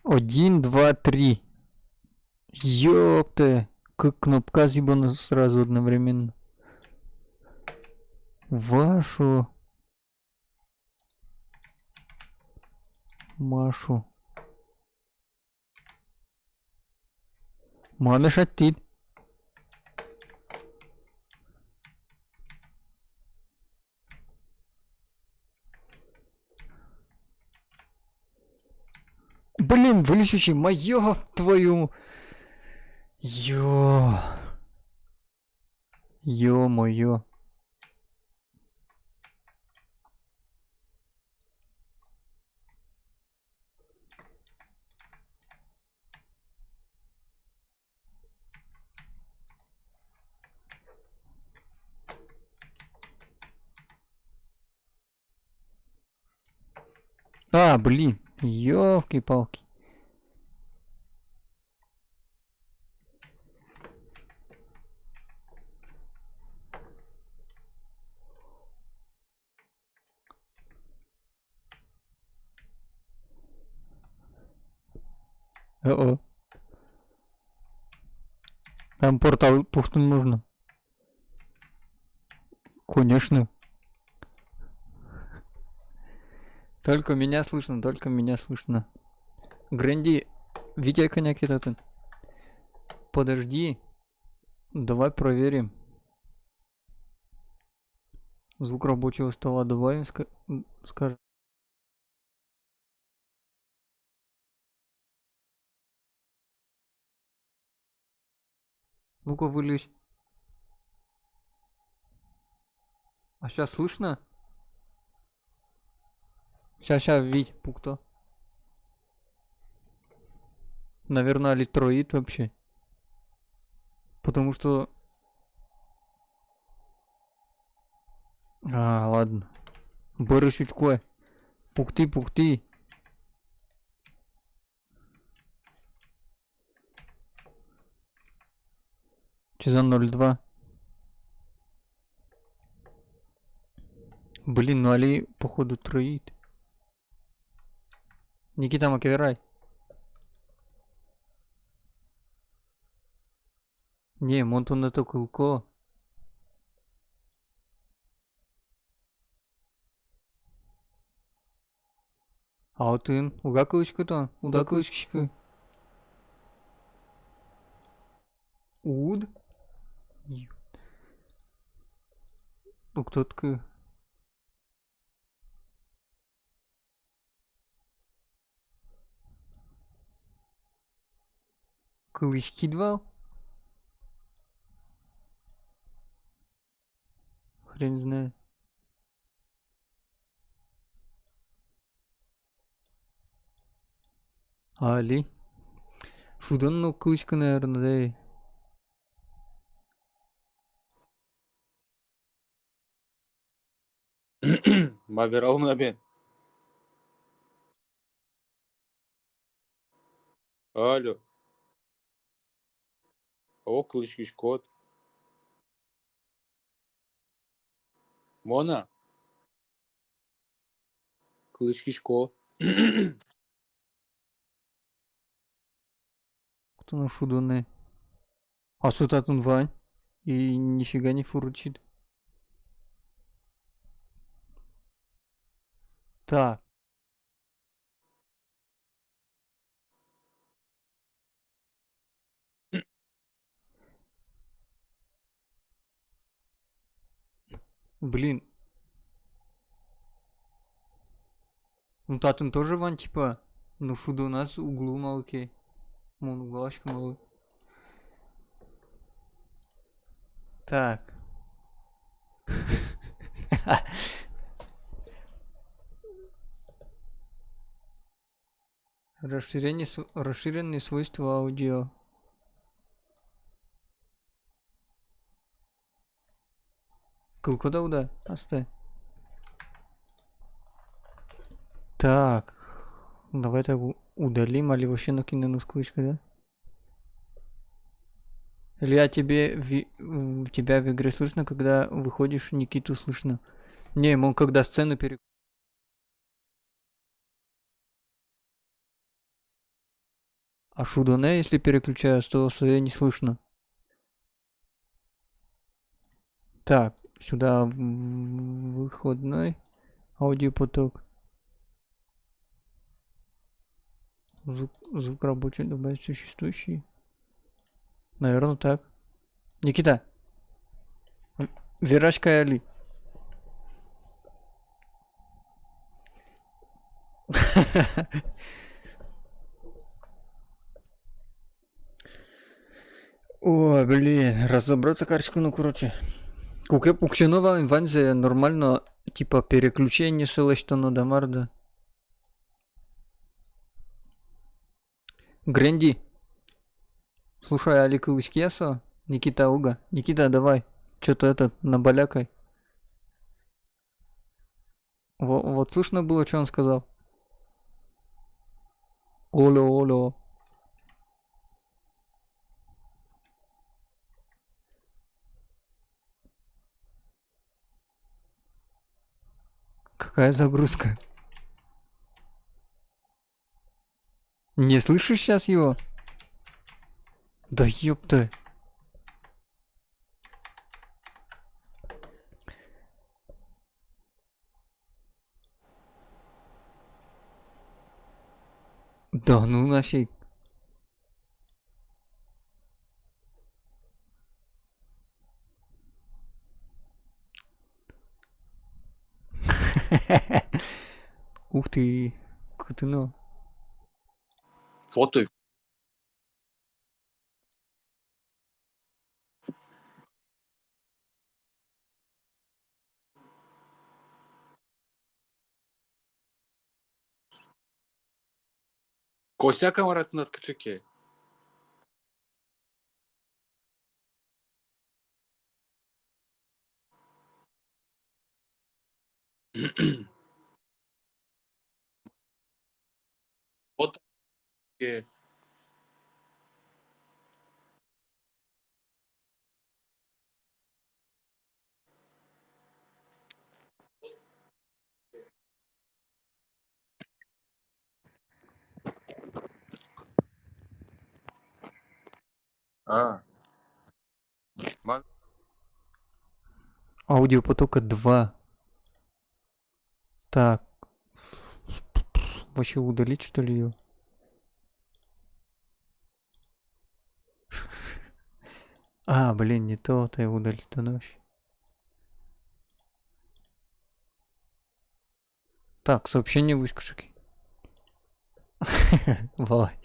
Один, два, три. Ёпта. Как кнопка зибана сразу одновременно. Вашу. Машу. Маме шатит. Блин, вылечущий, моё твою. Ё-моё. А, блин. Ёлки-палки. О-о. Там портал пухнуть нужно. Конечно. Только меня слышно, только меня слышно. Грэнди, видео коньяк этот. Подожди. Давай проверим. Звук рабочего стола добавим, скажем. Ну-ка, вылезь. А сейчас слышно? Сейчас, Вить, пукто. Наверное, литроид вообще. Потому что... А, ладно. Барышечко. Пукты. Че за 0,2? Блин, ну Али, походу, троит. Никита Макеверай. Не, Монтон это кулко. Алтын. Уга кылычкы-то? Уда кылычкы. Уд? Ну кто-то. Кылычки двал? Хрен знает. Али. Шудан, ну, кылычка, наверное, да. Маверал набе. Алло. О, клычкиш кот. Мона. Клычкиш ко. Кто на шуданы? А сутатун вань. И нифига не фуручит. Так. Блин. Ну татын тоже вань типа. Ну шуду у нас углу малки. Мон углашка малы. Так. Расширенные свойства аудио. Кылкода уда, оставь. Так. Давай так удалим, или вообще накинем сквичку, да? Или я тебе тебя в игре слышно, когда выходишь, Никиту слышно? Не, он когда сцену пере... А Шудоне, если переключаюсь, то своє не слышно. Так, сюда выходной аудиопоток. Звук рабочий добавить существующий. Наверное, так. Никита. Верачка Али. О, блин, разобраться карточку, ну короче. Куке пукченова инванзия нормально, типа переключение селештано дамарда. Гренди. Слушай, Али Кылычкеса, Никита Уга. Никита, давай. Что-то этот, набалякай. Вот слышно было, что он сказал? Оло. Какая загрузка? Не слышишь сейчас его? Да ёпта. Да ну нафиг. Ух ты. Кутыно. Фото. Костя камарат над качеке. Вот. А. Аудиопотока 2. Так. Вообще удалить что ли ее? А, блин, не то я удалить то вообще. Так, сообщение выскушки. Вай.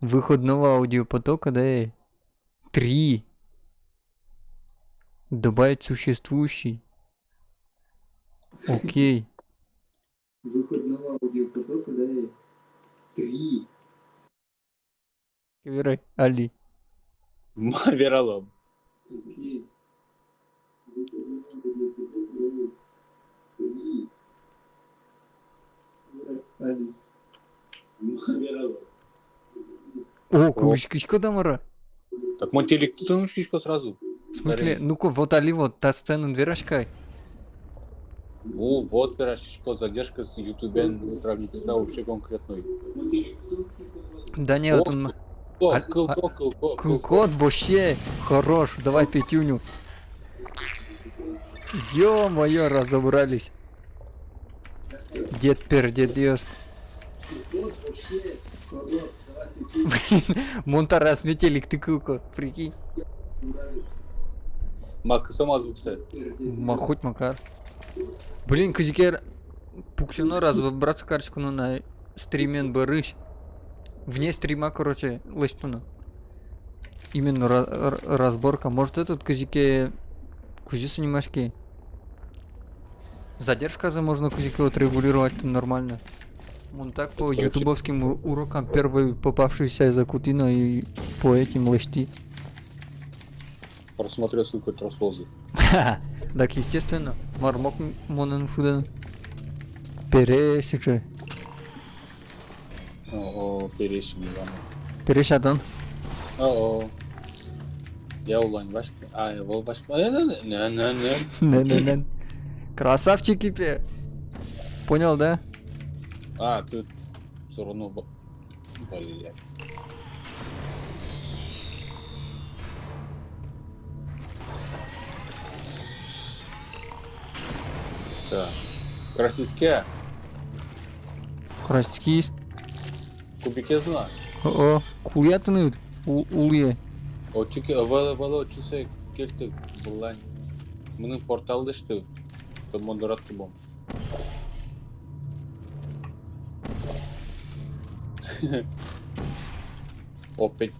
Выход нового аудиопотока, да? 3. Добавить существующий. Окей. Выход нового аудиопотока, да? 3. Каверай, Али. Веролом. Окей. Али. Веролом. О, куличка дамара. Так монтелик ты научишься сразу. В смысле, ну-ка, вот Али, вот та сцену дверашкай. Ну, вот, верашечко, задержка с ютубен сравните вообще конкретной. Да не, вот он... Кылко. Кылкот вообще хорош, давай пятюню. Ё-моё, разобрались. Дед пердедёс. Блин, Монтара сметелик ты кылко, прикинь. Мак сама звукся. Хоть Макар. Блин, казикер пуксюно разобраться карточку ну на стримен барыш. Вне стрима, короче, лыстуна. Именно разборка. Может этот казике кузису немашки. Задержка за можно казике вот регулировать нормально. Он так по ютубовским урокам первый попавшийся за Кутина и по этим лышти. Просмотрел ссылку от Рослозы. Так, естественно. Мармок монен фуден. Пересик же. Ого, перешим вам. Перешадан. Ого. Я улань башка. А, я вол башка. Не. Не. Красавчики пе. Понял, да? А, ты все равно... Блядь. Так. Красиске. Крастикис. Кубике зна. О, куятыны. Улые. Очики, вала очисе келтик. Булань. Мының порталды что? То модератты бом. Опять.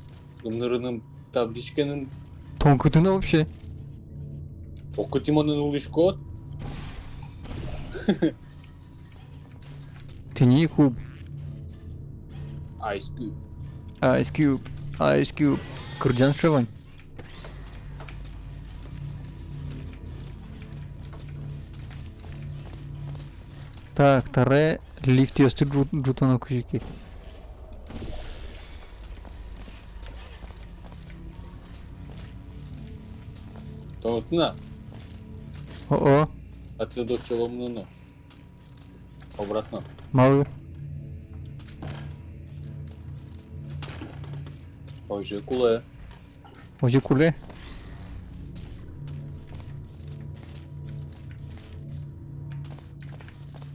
Умнырының табличканың Тонкотыны вообще. окутимонын улышкот. Ты не куб. Ice Cube. Ice Cube. Ice Cube. Кырджан шевань. Так, таре лифт ёсты джутана кужики. То вот на. О, А ты до чего мну? Обратно. малы. Ой, куле. Ози куле.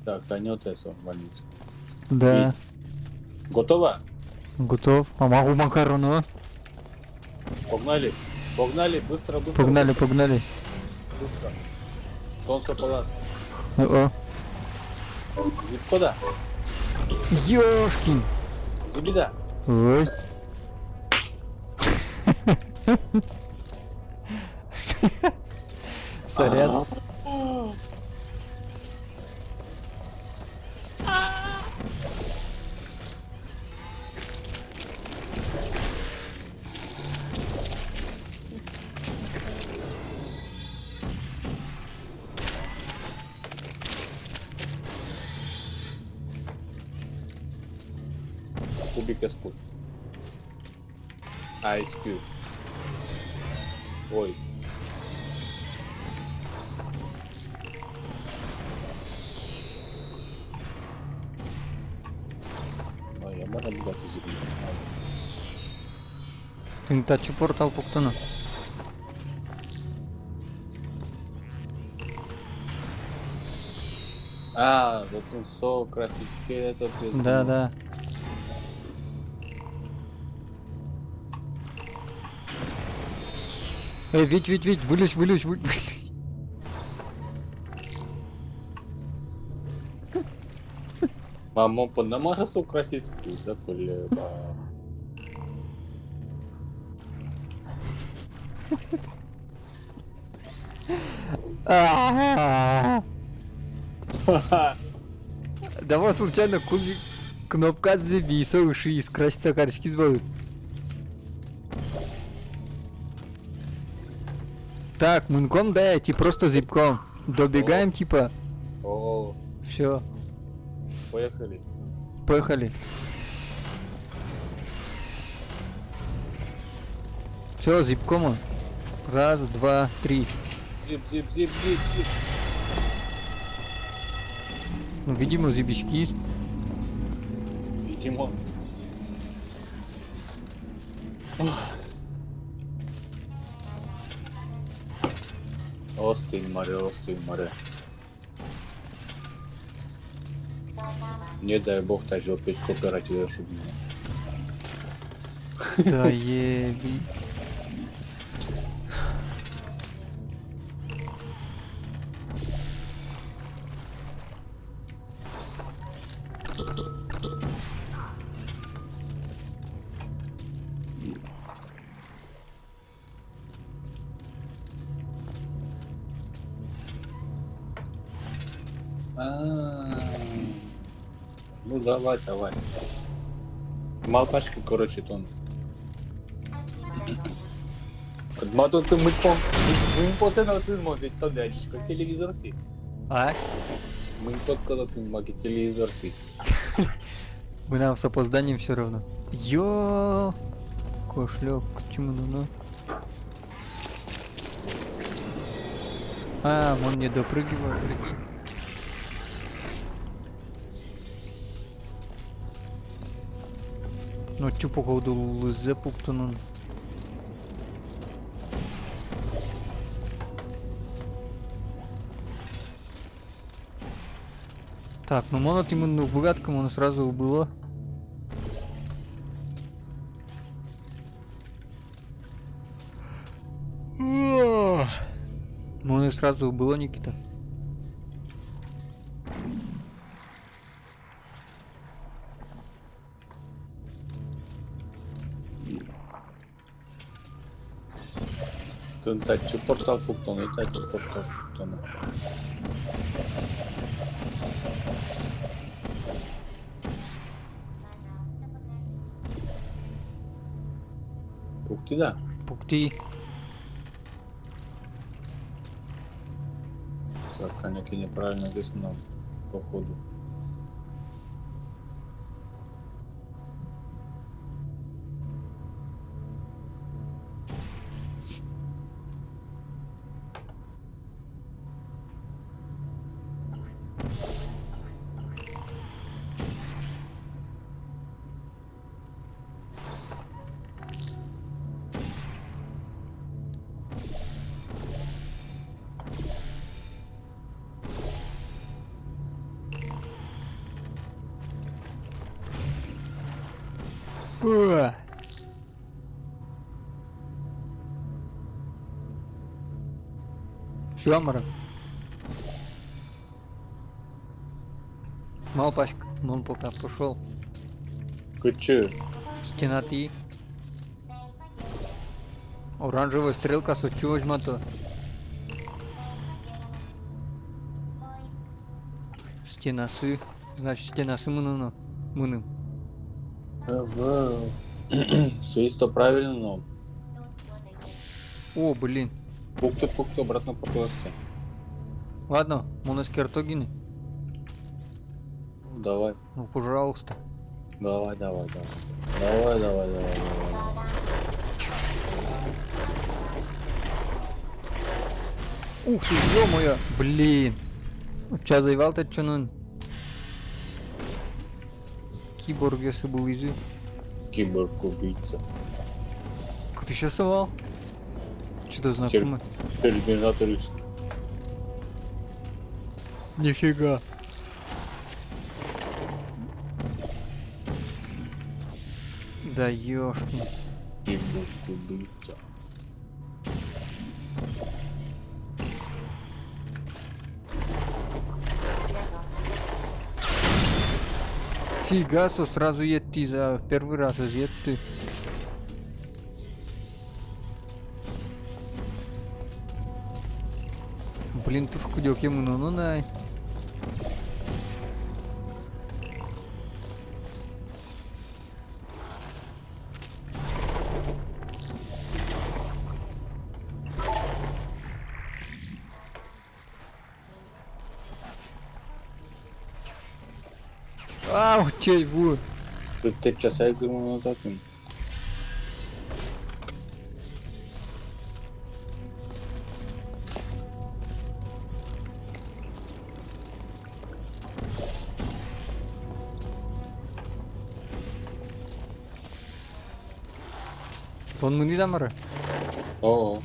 Так, Танёта в больнице. Да, Готова? готов. А могу макарону? Погнали. Погнали, быстро. Погнали, погнали. Быстро. Тонко палас. О, Зипкода. ёшкин. Зибида. Ой. Сорян. Кубик эскут. Ice Cube. Ой. Ой, я мора богатый зибида. Ты тачу портал пуктана. А, вот он сок, красиский этот. Да. Эй, Вить, вылезь. Мамо, поднамажа сок красиский, заколеба. Давай случайно кубик кнопка зеби, сойши из краситься карчки звали. Так, мунком дайте, просто зипком. Добегаем типа. О, Все, поехали. поехали. Все, зипкома. Раз, два, три. Зип. Ну, видимо, зибички есть. Видимо. Остынь море. Не дай бог, даже опять кооператива шубная. Заеби. Ну давай. Малпачка, короче, тон. Mă tot mâini pot în mod de tot de aici, că televizor ti. А? Mâini tot că tot în mod de televizor ti. Мы нам с опозданием все равно. Ё, кошелек, почему ну? А, он не допрыгивает, прикинь. Ну, чё, походу, лызе пуктунун. Так, ну монот именно в богатком он сразу убыло. Ну он и сразу убыло, Никита. Când taci portal punctul, taci portal punctul. Пукти, да. Пукти. Так, коньяки неправильно здесь нам походу. Фёмора. Мал пачка, он пока пошел. Кычы. Стена ты. Оранжевая стрелка с учёжмато. Стенасы. Значит, стенасы мыным. Мыным. Все есть правильно, но О, блин. пукты, обратно по классе. Ладно, моноскертогины. Ну, давай. Ну, пожалуйста. Давай. Ух ты, ё-моё. Блин. Сейчас заевал-то чё ну? Киборг, если был изи. Киборг-убийца. Как ты сейчас совал? Что-то знакомое. Терминатор. Нифига. Да ёшки. Киборг-убийца. Фига, сразу едь за первый раз изъед ты. Блин, тушку дёк ему ну най. Ау, чей ву. Te ceasai de mă notat. Он мы не дамара. О,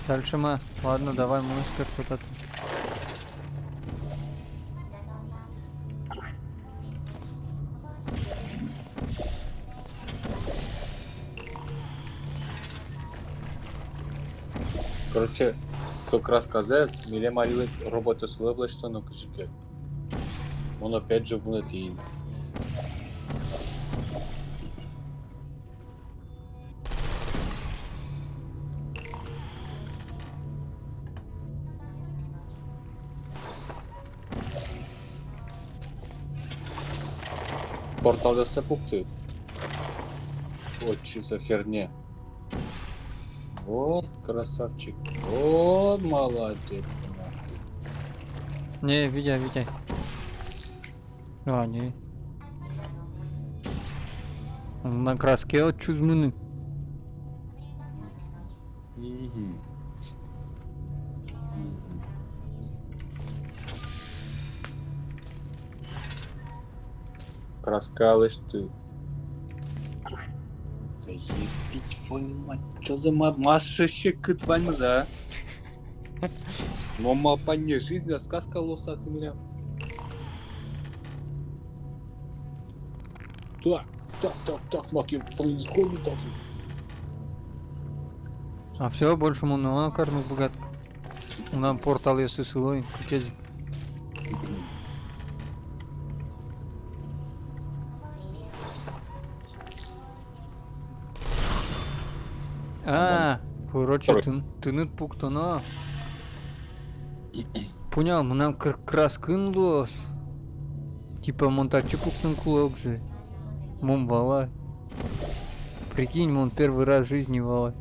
Дальше мы. Ладно, давай мы скорт. короче, сок рассказать, миле молил робота с выблачто на кожике. Он опять же внутри. Portalda se puktu. Очень за херня. Вот красавчик. Вот молодец. нахуй. Не, Витя. А, не. На краске от чузмыны. Мгм. Мгм. Краскалыш ты. Да ебить твою мать. Чё за машище кытваньза? Мама панне жизнь, а сказка лоса ты меня. Так, маки происходит так. А все, больше муна карну богат. Нам портал если силой, кутез. А, короче, Второй. тыныт пуктоно. Понял, нам краскын лос. Типа монтачы пуктын кулокзы. Мон вала. Прикинь, мон первый раз в жизни вала.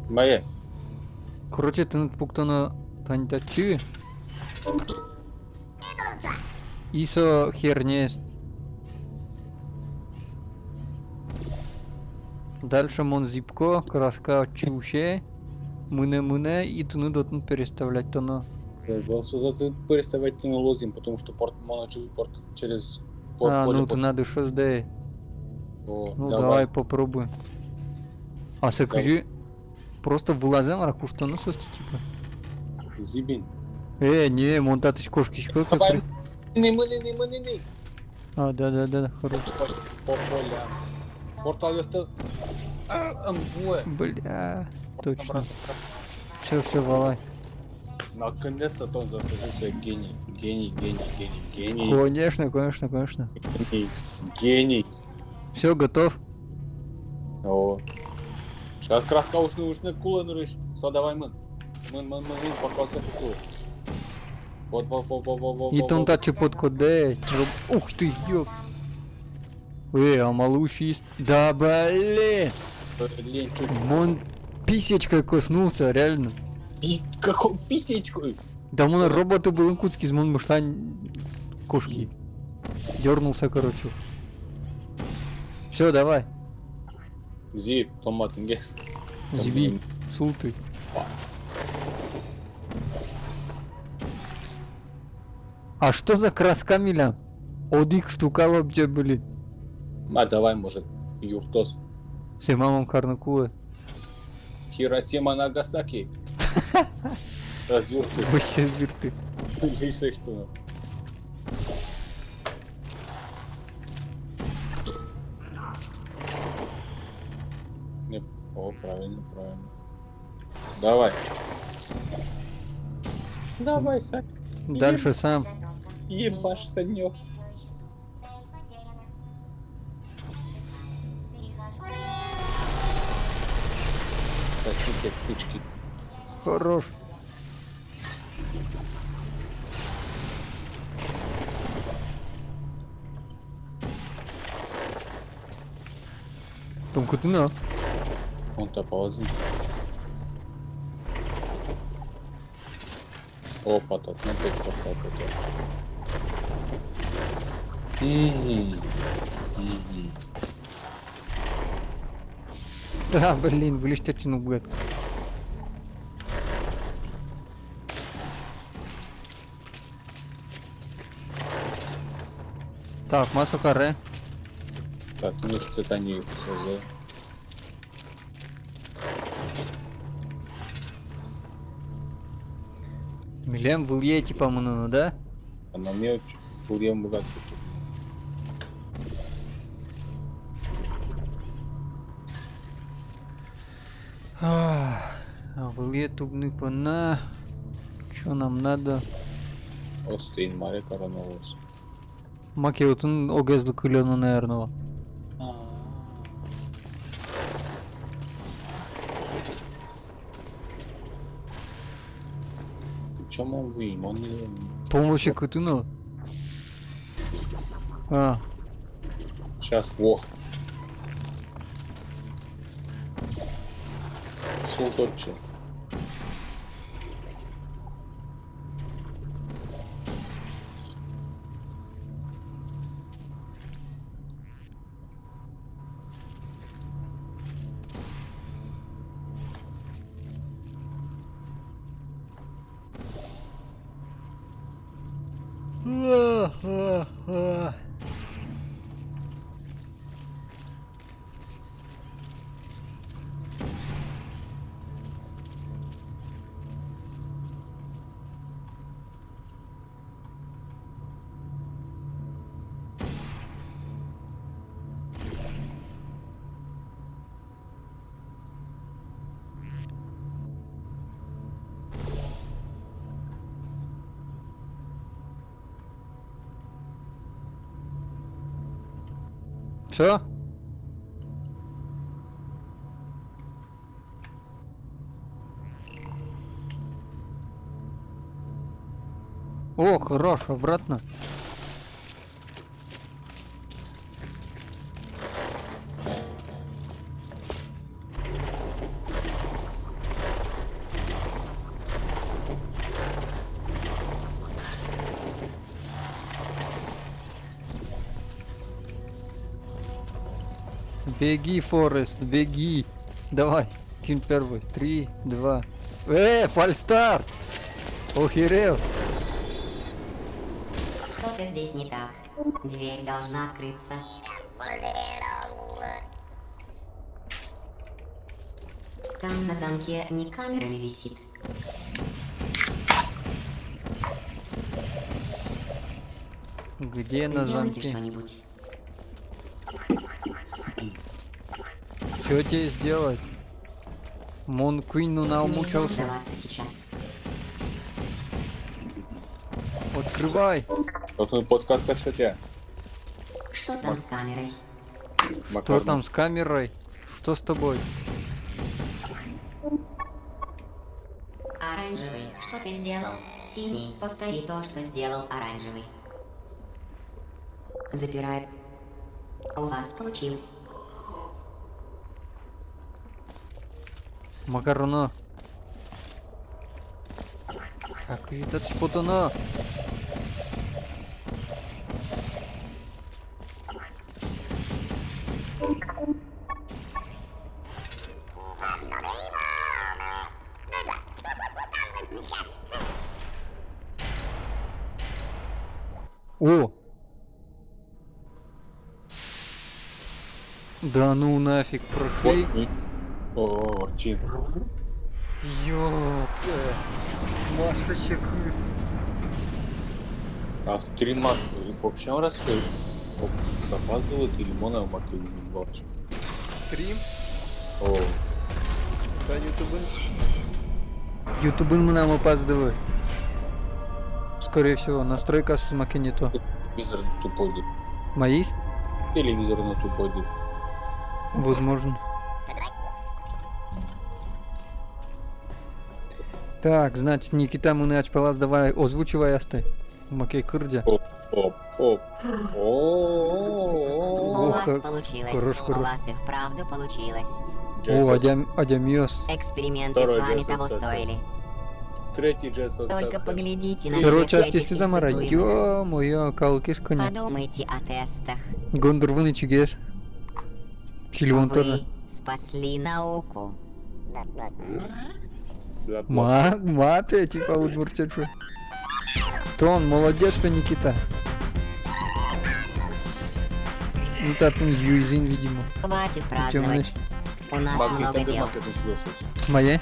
Моя. Короче, тыныт пуктоно танитачы. Исо хернес. Дальше мон зипко, краска чуще. Мыне и тыны дотын переставлять тоно. Голосу ты переставать не лозим, потому что порт порт через А, поле ну ты надо что сдай. О, Ну давай. давай попробуем. А сакжи просто вылазим ракушто ну сости типа. Зибин. Не, монтатыч кошки сколько. Давай. Не. А, да, хорошо. По полям. Портал есть. Амбуэ. Бля, точно. Все, валай. Наконец-то он заслужил гений. Гений. Конечно. Гений. Все, готов. О. Сейчас краска уж кулы нырыш. Со давай мын, портал се кулы. Вот. И там тачи подкоде. Ух ты, ёп. А малущий. Да блин. Блин, чуть. Мон писечкой коснулся, реально. Какой писечку? Да мон роботы был инкутский, с мон мышлань кошки. Дернулся, короче. Все, давай. Зип, томат, ингес. Зиби, султы. А что за краска, Миля? Одик штука лобже были. А давай, может, юртос. С мамом карнакула. Хиросима Нагасаки. Разюрты. Вообще зирты. Лишь что. Не, о, правильно. Давай, Сак. Дальше сам. Ебашь, Санёк. Сосите стички. Хорош. Там кутына. Он-то ползет. Опа, тут опять попал куда. Да, блин, блестящий бэт. Так, масса каре. Так, ну что это не СЗ. Милем в Илье типа муну, да? А на мне фурьем богат. А в Илье тубны пана. Чё нам надо? Остейн Маре короновалась. Макеутын огезлы кылёну, наверное. Чем он выим? Он не... Том вообще кытыну. А, Сейчас, во. Сол топче. Все? О, хорош, обратно. Беги, Форест, беги. Давай, кинь первый. 3, 2. Фальстарт! Охерел. Что-то здесь не так. Дверь должна открыться. Там на замке не камера ли висит? Где на Сделайте замке? что-нибудь. Что тебе сделать? Монквину Нельзя наумучился. сдаваться сейчас. Открывай. Вот он подкатка шатя. Что там с камерой? Что там с камерой? Что с тобой? Оранжевый, что ты сделал? Синий, повтори то, что сделал оранжевый. Запирай. У вас получилось. Макароно. Как этот спутано? О! Да ну нафиг, прошли. О, Арчин. Ёпта. Масса секунд. А стрим вообще раз все запаздывает и лимона в маке не бачу. Стрим? О, Да, ютубын. Ютубын мы нам опаздывает. Скорее всего, настройка с маки не то. телевизор тупой идет. Мои? Телевизор на тупой идет. Возможно. Так, значит, Никита Муныч Палас, давай озвучивай асты. Макей Кырдя. Оп, оп. У Ох, вас как получилось. хорош, У хорош. вас и вправду получилось. О, Адямиос. Эксперименты Второй с вами Джейсон того Стэтхэм. стоили. Третий Джейсон Только Стэтхэм. поглядите на Второй всех части этих Сидамара. испытуемых. Ё-моё, калкис коня. Подумайте о тестах. Гондор вон и чигес. Сильвон тоже. Вы спасли науку. Бля-бля. Маты, типа удмуртячу. Тон, молодец, ты, Никита. Ну так, он юизин, видимо. Хватит Тёмный. праздновать. У нас много Магнитный дел. маркет сюда. Моя?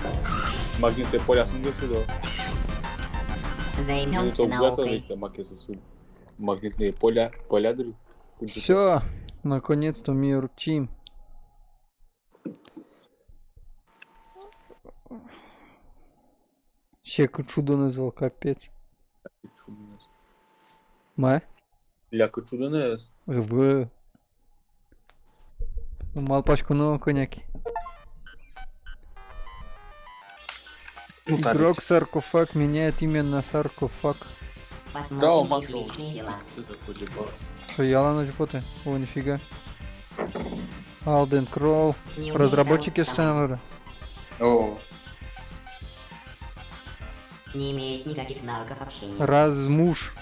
Магнитные поля сюда. Займемся Ну, наукой. Магнитные поля друг. Все, наконец-то мир Чим. Щеку чудо назвал, капец. Ма? Ляка чудо-нес. В. Мал пачку нового коньяки. Игрок саркофаг меняет имя на саркофаг. Да, Посмотрим их масло. личные дела. Ты заходи, ба. Стояла на фото. О, нифига. Алден Кролл. Не умею Разработчики кого-то вставать. сценария. О, Не имеет никаких навыков общения. Размуж.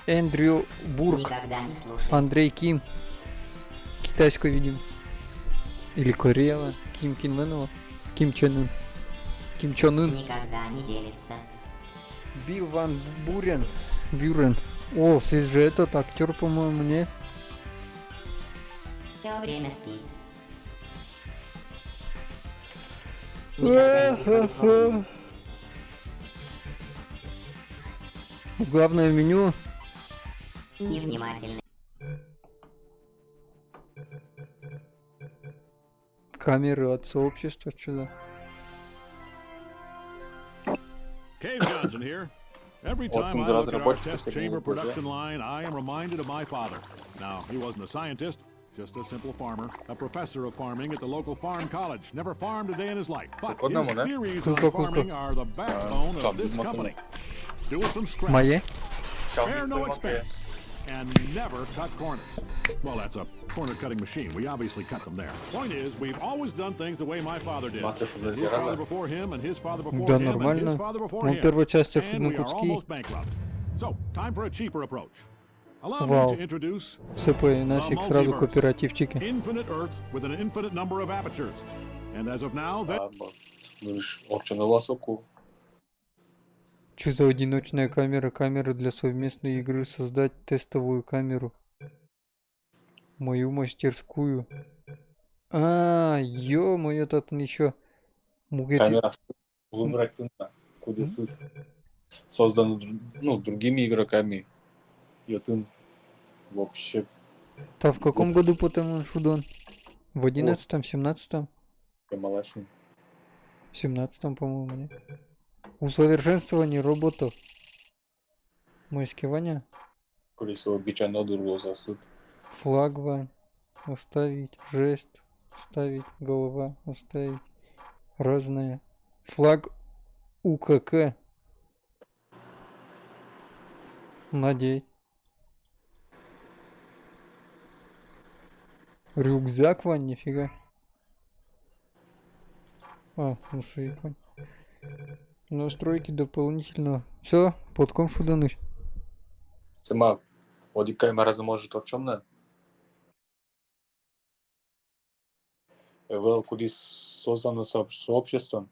Эндрю Бург. Никогда не слушает. Андрей Ким. Китайскую видим. Или Корея. Ким Кин Мэнова. Ким Чен Ын. Ким Чон Ын. Никогда не делится. Билл Ван Бурен. Бюрен. О, здесь же этот актер, по-моему, нет? Все время спит. Никогда не приходит вовремя. Главное меню. Невнимательный. Камеры от сообщества. Что за? Cave Johnson here. Every Вот time он I look at our разработчик test такой chamber вот, да. production line, I am reminded of my father. Now, he wasn't a scientist, just a simple farmer, a professor of farming at the local farm college. Never farmed a day in his life. But Только his одному, да? theories on Только. farming are the backbone там, of this смотри. company. Do it from scratch. Мои? Spare no expense. And never cut corners. Well, that's a corner cutting machine. We obviously cut them there. Point is, we've always done things the way my father did. Мастер His фантазии father раза. before him, and his father before Да, him, and his нормально. father before Ну, him. первая часть And we are Фудмакутский. almost bankrupt. So, time for a cheaper approach. Allow Вау. me to introduce СП, и нафиг сразу кооперативчики. Infinite Earth with an infinite number of apertures. And as of now, that Говоришь, орча ласоку. Что за одиночная камера? Камера для совместной игры. Создать тестовую камеру. Мою мастерскую. Ё-моё, тут еще. Камера выбрать трудно. Куда слышно. Создан, ну, другими игроками. И вот он вообще Та в каком году потом Шудон? В 11-м, 17-м? малашин. В 17-м, по-моему, нет? Усовершенствование роботов. Маскирование. Колесо бичано дурго засуд. Флаг вань. Оставить. Жест. Оставить. Голова. Оставить. Разное. Флаг УКК. Надеть. Рюкзак, Вань, нифига. Ну что, я понял. Настройки дополнительного. Все, подком шуданыш. Сама, оди камера может в чем на? Вел, куда создано сообществом.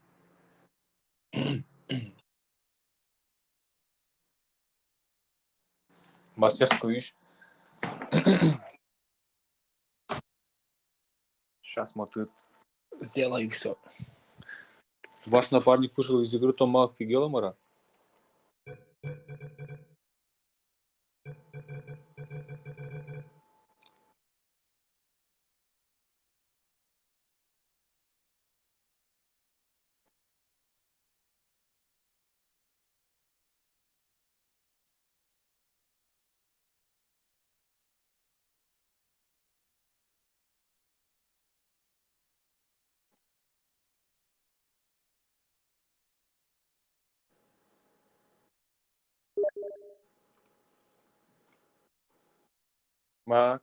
Мастерскую ищ. Сейчас смотрю. Сделай все. Ваш напарник вышел из игры, Тома офигела, Мара? Ма,